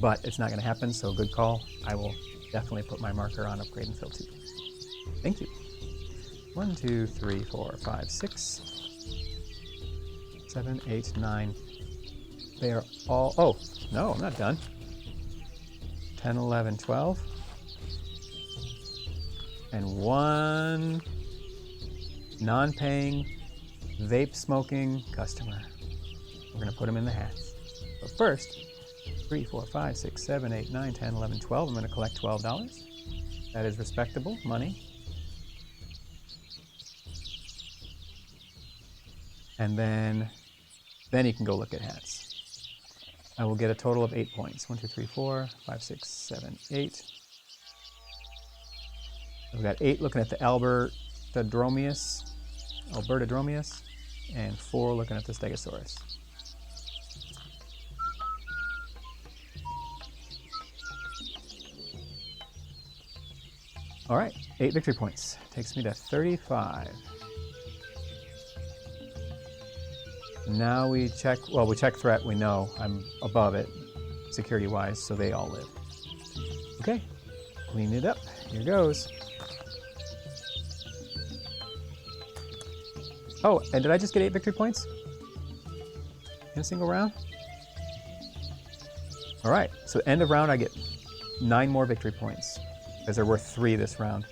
But it's not going to happen, so good call. I will definitely put my marker on upgrade and fill 2. Thank you. 1, 2, 3, 4, 5, 6, 7, 8, 9. They are all, oh, no, I'm not done. 10, 11, 12. And 1 non-paying, vape-smoking customer. We're going to put them in the hats. But first, 3, 4, 5, 6, 7, 8, 9, 10, 11, 12. I'm going to collect $12. That is respectable money. And then you can go look at hats. I will get a total of 8 points. 1, 2, 3, 4, 5, 6, 7, 8. We've got 8 looking at the Albertadromeus, and 4 looking at the Stegosaurus. All right, 8 victory points. Takes me to 35. Now we check, well, we check threat. We know I'm above it, security-wise, so they all live. Okay, clean it up. Here goes. Oh, and did I just get 8 victory points? In a single round? All right, so end of round I get 9 more victory points, because they're worth 3 this round.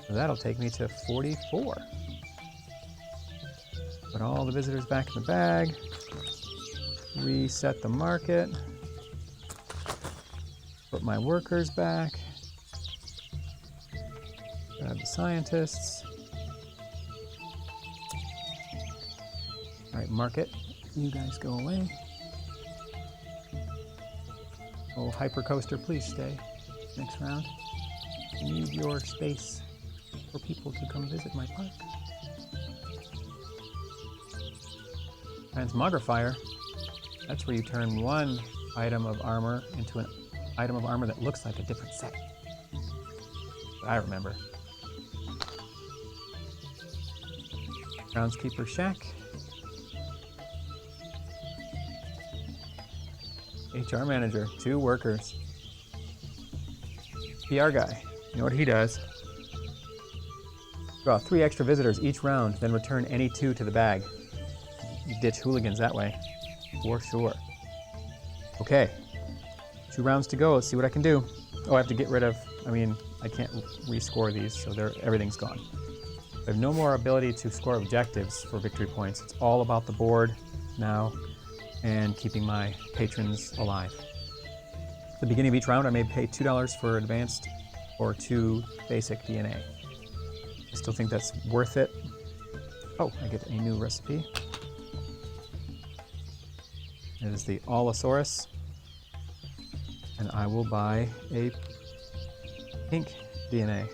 So that'll take me to 44. Put all the visitors back in the bag. Reset the market. Put my workers back. Grab the scientists. All right, market. You guys go away. Oh, Hypercoaster, please stay. Next round. I need your space for people to come visit my park. Transmogrifier. That's where you turn one item of armor into an item of armor that looks like a different set. But I remember. Groundskeeper Shack. HR manager, 2 workers. PR guy, you know what he does? Draw 3 extra visitors each round, then return any 2 to the bag. You ditch hooligans that way, for sure. Okay, 2 rounds to go. Let's see what I can do. Oh, I have to get rid of, I can't rescore these, so everything's gone. I have no more ability to score objectives for victory points. It's all about the board now and keeping my patrons alive. At the beginning of each round, I may pay $2 for advanced or 2 basic DNA. I still think that's worth it. Oh, I get a new recipe. It is the Allosaurus, and I will buy a pink DNA.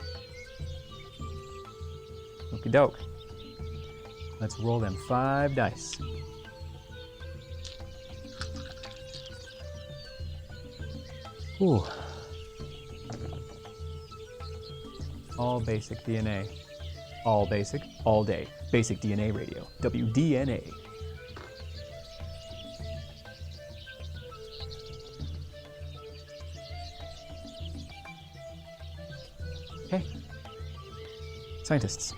Okie doke. Let's roll them 5 dice. Ooh. All basic DNA. All basic, all day. Basic DNA radio. WDNA. Okay. Scientists.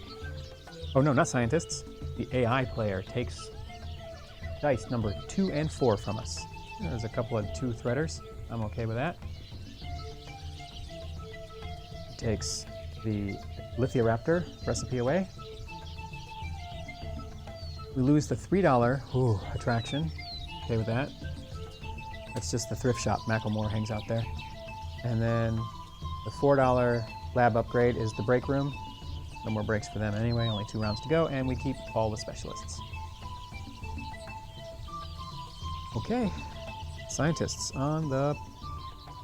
Oh no, not scientists. The AI player takes dice number 2 and 4 from us. There's a couple of 2 threaders. I'm okay with that. He takes the Lithioraptor recipe away. We lose the $3 attraction. Okay with that. That's just the thrift shop. Macklemore hangs out there. And then the $4 lab upgrade is the break room. No more breaks for them anyway, only 2 rounds to go, and we keep all the specialists. Okay, scientists on the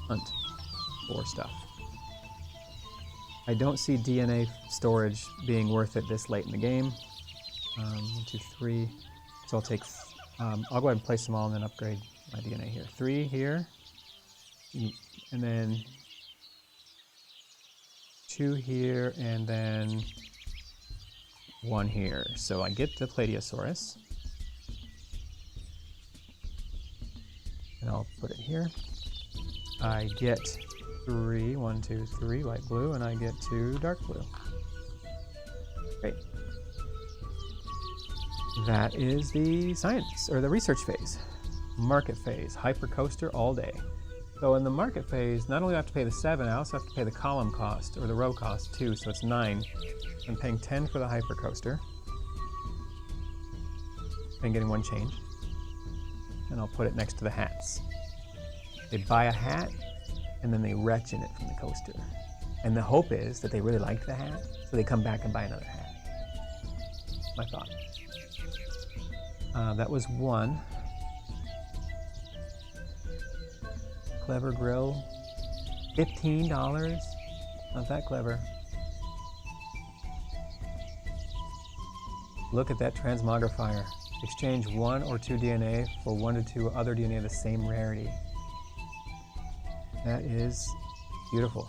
hunt for stuff. I don't see DNA storage being worth it this late in the game. 1, 2, 3. So I'll take, I'll go ahead and place them all and then upgrade my DNA here. 3 here, and then 2 here, and then 1 here. So I get the Plateosaurus. And I'll put it here. I get 3, 1, 2, 3 light blue, and I get 2 dark blue. Great. That is the science, or the research phase. Market phase, Hypercoaster all day. So in the market phase, not only do I have to pay the 7, I also have to pay the column cost, or the row cost too, so it's 9. I'm paying 10 for the Hypercoaster. And getting 1 change. And I'll put it next to the hats. They buy a hat, and then they retch in it from the coaster. And the hope is that they really like the hat, so they come back and buy another hat. My thought. That was 1. Clever grill, $15. Not that clever. Look at that transmogrifier. Exchange 1 or 2 DNA for 1 to 2 other DNA of the same rarity. That is beautiful.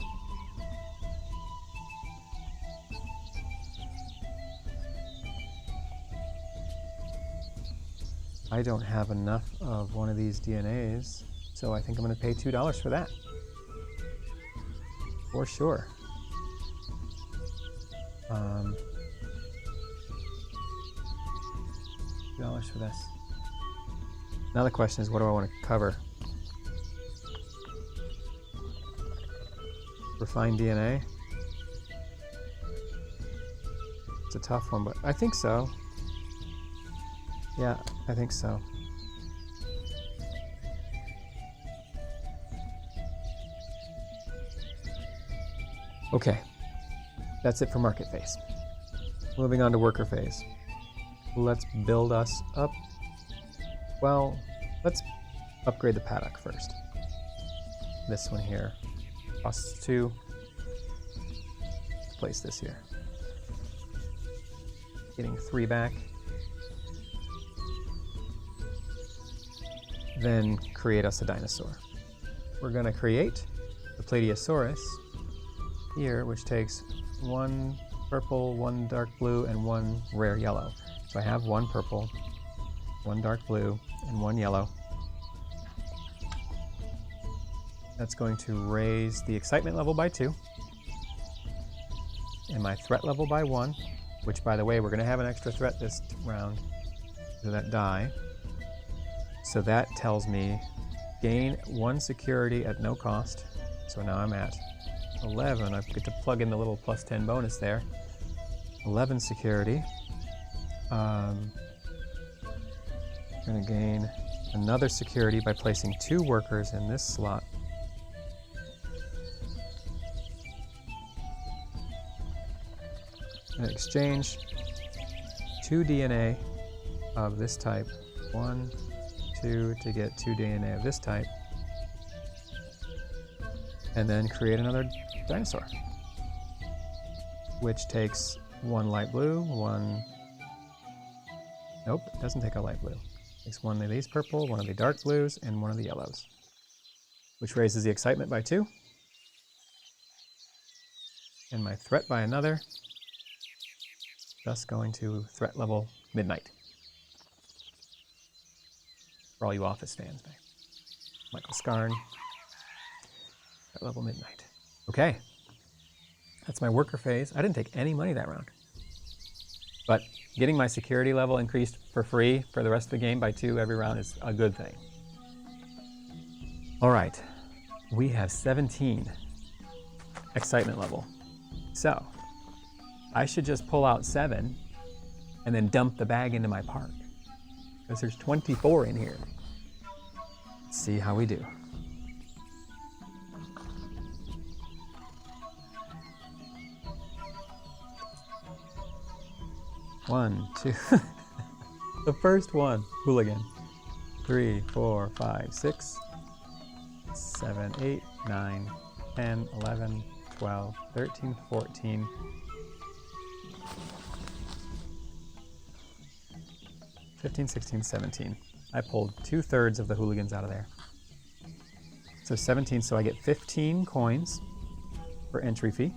I don't have enough of one of these DNAs, so I think I'm going to pay $2 for that. For sure. $2 for this. Now the question is, what do I want to cover? Refined DNA? It's a tough one, but I think so. Yeah, I think so. Okay, that's it for market phase. Moving on to worker phase. Let's build us up. Well, let's upgrade the paddock first. This one here costs 2. Let's place this here. Getting 3 back. Then create us a dinosaur. We're going to create the Plateosaurus here, which takes 1 purple, 1 dark blue, and 1 rare yellow. So I have 1 purple, 1 dark blue, and 1 yellow. That's going to raise the excitement level by 2, and my threat level by 1, which, by the way, we're going to have an extra threat this round to that die. So that tells me gain 1 security at no cost. So now I'm at 11. I get to plug in the little plus 10 bonus there. 11 security. I'm going to gain another security by placing 2 workers in this slot. And exchange 2 DNA of this type. 1, 2 to get 2 DNA of this type. And then create another dinosaur, which takes 1 light blue, 1... Nope, it doesn't take a light blue. It takes 1 of these purple, 1 of the dark blues, and 1 of the yellows, which raises the excitement by 2. And my threat by another, thus going to threat level midnight. For all you Office fans, Michael Scarn, threat level midnight. Okay, that's my worker phase. I didn't take any money that round. But getting my security level increased for free for the rest of the game by 2 every round is a good thing. All right, we have 17 excitement level. So I should just pull out 7 and then dump the bag into my park, because there's 24 in here. Let's see how we do. One, 2, the first one, hooligan. 3, 4, 5, 6, 7, 8, 9, 10, 11, 12, 13, 14, 15, 16, 17. I pulled 2/3 of the hooligans out of there. So 17, so I get 15 coins for entry fee,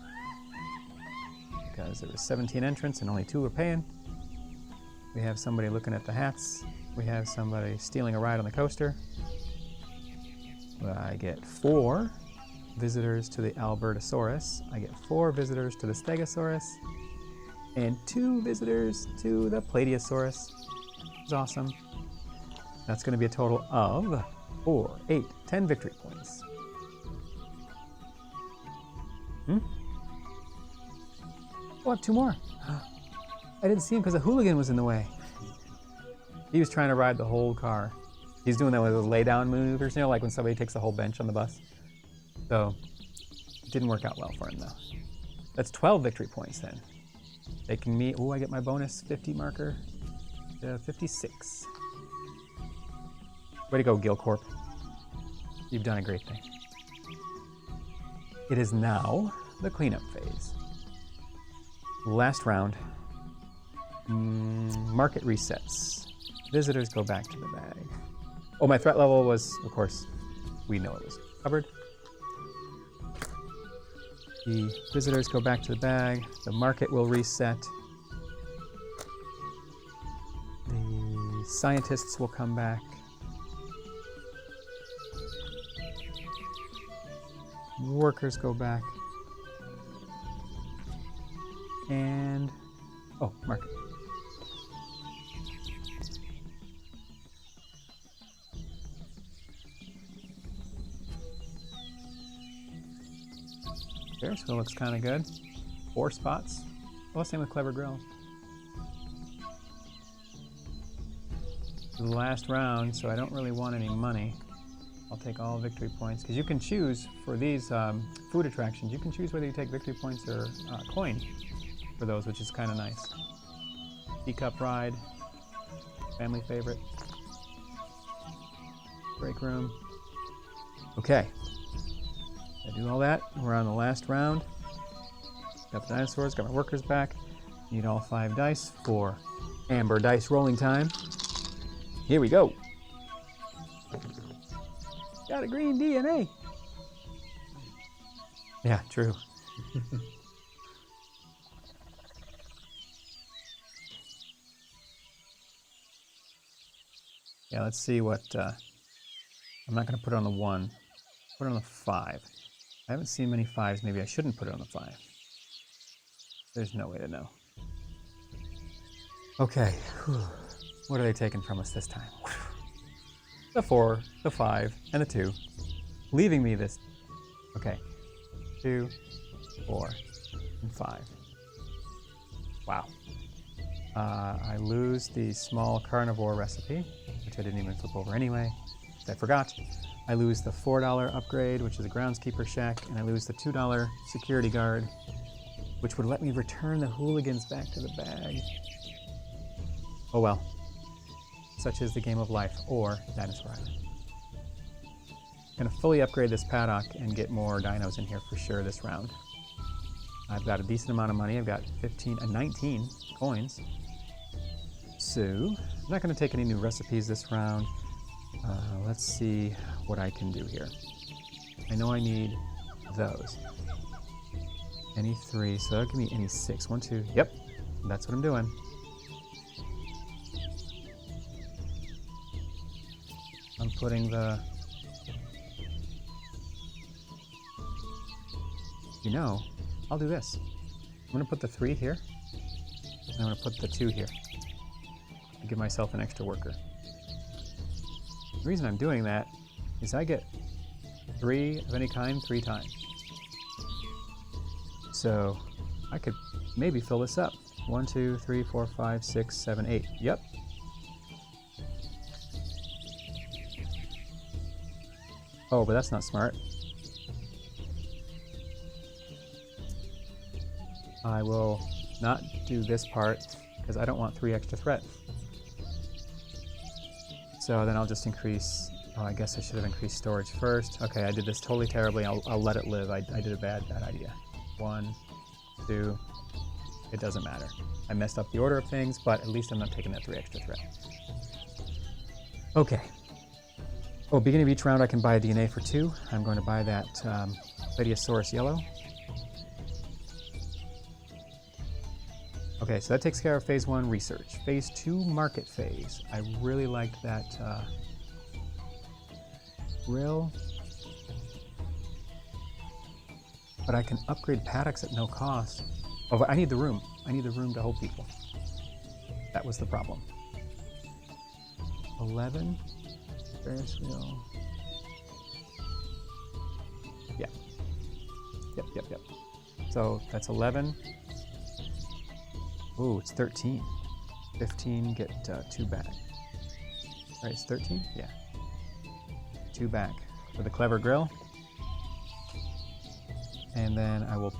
because there was 17 entrants and only 2 were paying. We have somebody looking at the hats. We have somebody stealing a ride on the coaster. I get 4 visitors to the Albertosaurus. I get 4 visitors to the Stegosaurus. And 2 visitors to the Plateosaurus. It's awesome. That's going to be a total of 4, 8, 10 victory points. Oh, 2 more. I didn't see him because the hooligan was in the way. He was trying to ride the whole car. He's doing that with those lay down maneuvers, you know, like when somebody takes the whole bench on the bus. So it didn't work out well for him though. That's 12 victory points then. Taking me, oh, I get my bonus 50 marker to 56. Way to go, Gilcorp. You've done a great thing. It is now the cleanup phase. Last round. Market resets. Visitors go back to the bag. Oh, my threat level was, of course, we know it was covered. The visitors go back to the bag. The market will reset. The Scientists will come back. Workers go back. And... oh, market. Ferris wheel looks kind of good. 4 spots. Well, same with Clever Grill. The last round, so I don't really want any money. I'll take all victory points, because you can choose for these food attractions, you can choose whether you take victory points or coin for those, which is kind of nice. Teacup ride, family favorite. Break room. Okay. I do all that. We're on the last round. Got the dinosaurs, got my workers back. Need all 5 dice for amber dice rolling time. Here we go. Got a green DNA. Yeah, true. Yeah, let's see what... I'm not going to put it on the 1. Put it on the 5. I haven't seen many 5s. Maybe I shouldn't put it on the 5. There's no way to know. Okay. Whew. What are they taking from us this time? The 4, the 5, and the 2. Leaving me this... okay. 2, 4, and 5. Wow. I lose the small carnivore recipe, which I didn't even flip over anyway. I forgot. I lose the $4 upgrade, which is a groundskeeper shack, and I lose the $2 security guard, which would let me return the hooligans back to the bag. Oh well. Such is the game of life, or Dinosaur Island. I'm gonna fully upgrade this paddock and get more dinos in here for sure this round. I've got a decent amount of money. I've got 19 coins. So, I'm not gonna take any new recipes this round. Let's see what I can do here. I know I need those. Any 3, so that'll give me any 6. 1, 2, yep, that's what I'm doing. I'm putting the... you know, I'll do this. I'm gonna put the 3 here, and I'm gonna put the 2 here. And give myself an extra worker. The reason I'm doing that is I get 3 of any kind 3 times. So I could maybe fill this up. 1, 2, 3, 4, 5, 6, 7, 8. Yep. Oh, but that's not smart. I will not do this part because I don't want 3 extra threat. So then I'll just increase, oh, I guess I should have increased storage first. Okay, I did this totally terribly. I'll let it live. I did a bad idea. 1, 2, it doesn't matter. I messed up the order of things, but at least I'm not taking that 3 extra threat. Okay. Oh, beginning of each round I can buy a DNA for 2. I'm going to buy that Pandasaurus yellow. Okay, so that takes care of phase 1 research. Phase 2 market phase. I really liked that grill. But I can upgrade paddocks at no cost. Oh, but I need the room. I need the room to hold people. That was the problem. 11. Ferris wheel. Yeah. Yep. So that's 11. Ooh, it's 13. 15, get 2 back. Right, it's 13? Yeah. 2 back for the clever grill. And then I will...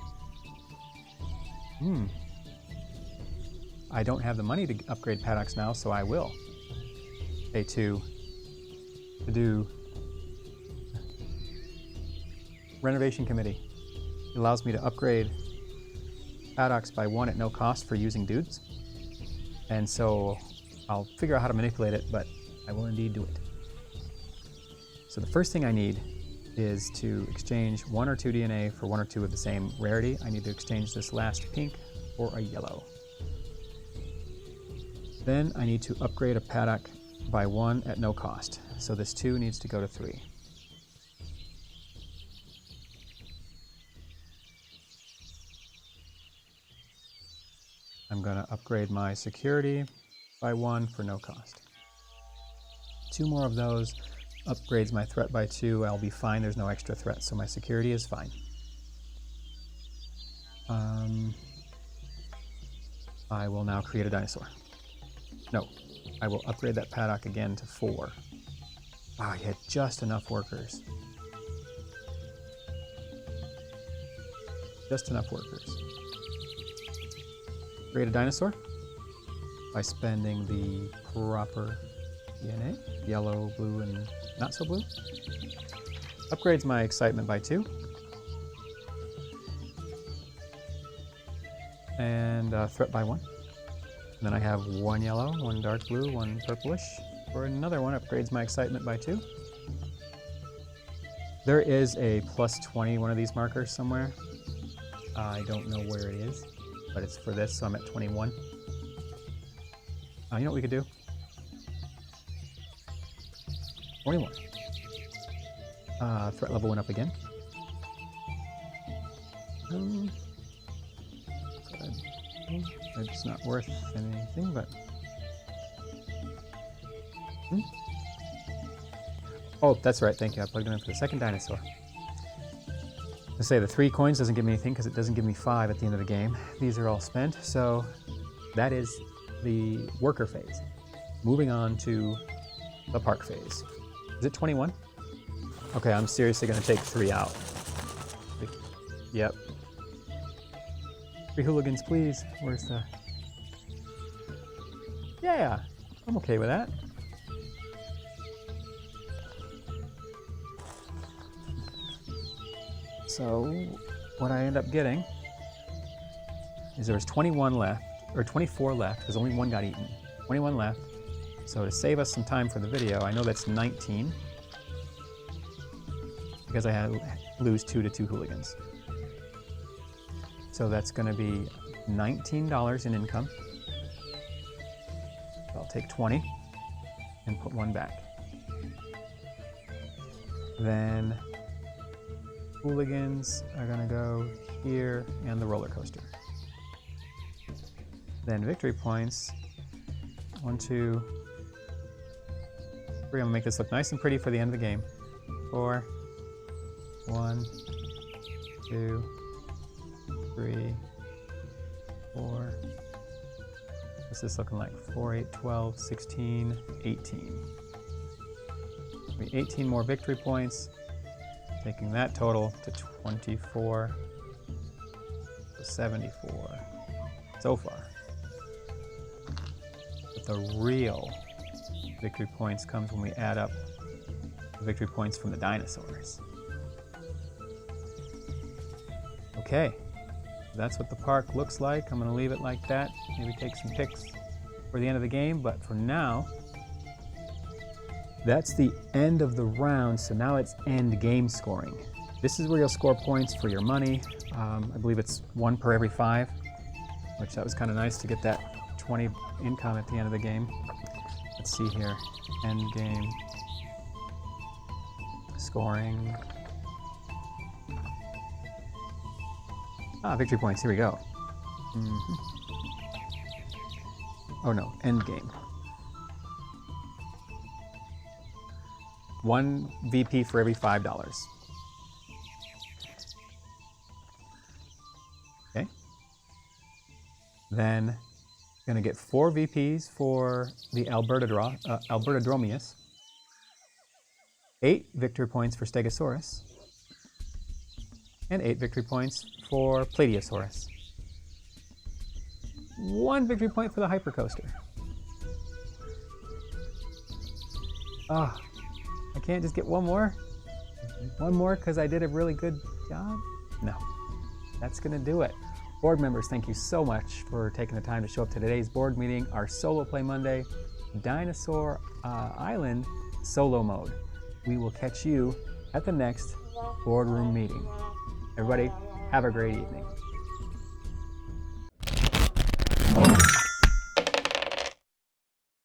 I don't have the money to upgrade paddocks now, so I will pay 2 to do renovation committee. It allows me to upgrade paddocks by 1 at no cost for using dudes. And so I'll figure out how to manipulate it, but I will indeed do it. So the first thing I need is to exchange 1 or 2 DNA for 1 or 2 of the same rarity. I need to exchange this last pink for a yellow. Then I need to upgrade a paddock by 1 at no cost. So this 2 needs to go to 3. I'm going to upgrade my security by 1 for no cost. 2 more of those upgrades my threat by 2. I'll be fine. There's no extra threat, so my security is fine. I will now create a dinosaur. No, I will upgrade that paddock again to 4. Wow, I had just enough workers. Just enough workers. Create a dinosaur by spending the proper DNA, yellow, blue, and not so blue. Upgrades my excitement by 2. And threat by 1. And then I have 1 yellow, 1 dark blue, 1 purplish. For another one, upgrades my excitement by 2. There is a plus 20 one of these markers somewhere. I don't know where it is, but it's for this, so I'm at 21. You know what we could do? 21. Threat level went up again. It's not worth anything, but... Oh, that's right, thank you. I plugged it in for the second dinosaur. To say the 3 coins doesn't give me anything because it doesn't give me 5 at the end of the game. These are all spent, so that is the worker phase. Moving on to the park phase. Is it 21? Okay, I'm seriously going to take 3 out. Yep. 3 hooligans, please. Where's the... Yeah, I'm okay with that. So, what I end up getting is there was 21 left, or 24 left, because only 1 got eaten. 21 left. So to save us some time for the video, I know that's 19, because I had to lose 2 to 2 hooligans. So that's going to be $19 in income. I'll take 20 and put 1 back. Then hooligans are going to go here and the roller coaster. Then victory points, 1, 2, 3. I'm going to make this look nice and pretty for the end of the game. 4, 1, 2, 3, 4. What's this looking like? 4, 8, 12, 16, 18. 18 more victory points, taking that total to 24, to 74 so far. But the real victory points comes when we add up the victory points from the dinosaurs. Okay, that's what the park looks like. I'm going to leave it like that. Maybe take some pics for the end of the game, but for now, that's the end of the round, so now it's end game scoring. This is where you'll score points for your money. I believe it's 1 per every 5, which that was kind of nice to get that 20 income at the end of the game. Let's see here, end game scoring. Victory points, here we go. Oh no, end game. 1 VP for every $5. Okay. Then going to get 4 VPs for the Albertadromius, 8 victory points for Stegosaurus, and 8 victory points for Plateosaurus. 1 victory point for the Hypercoaster. I can't just get 1 more? 1 more because I did a really good job? No. That's going to do it. Board members, thank you so much for taking the time to show up to today's board meeting, our Solo Play Monday, Dinosaur Island solo mode. We will catch you at the next boardroom meeting. Everybody, have a great evening.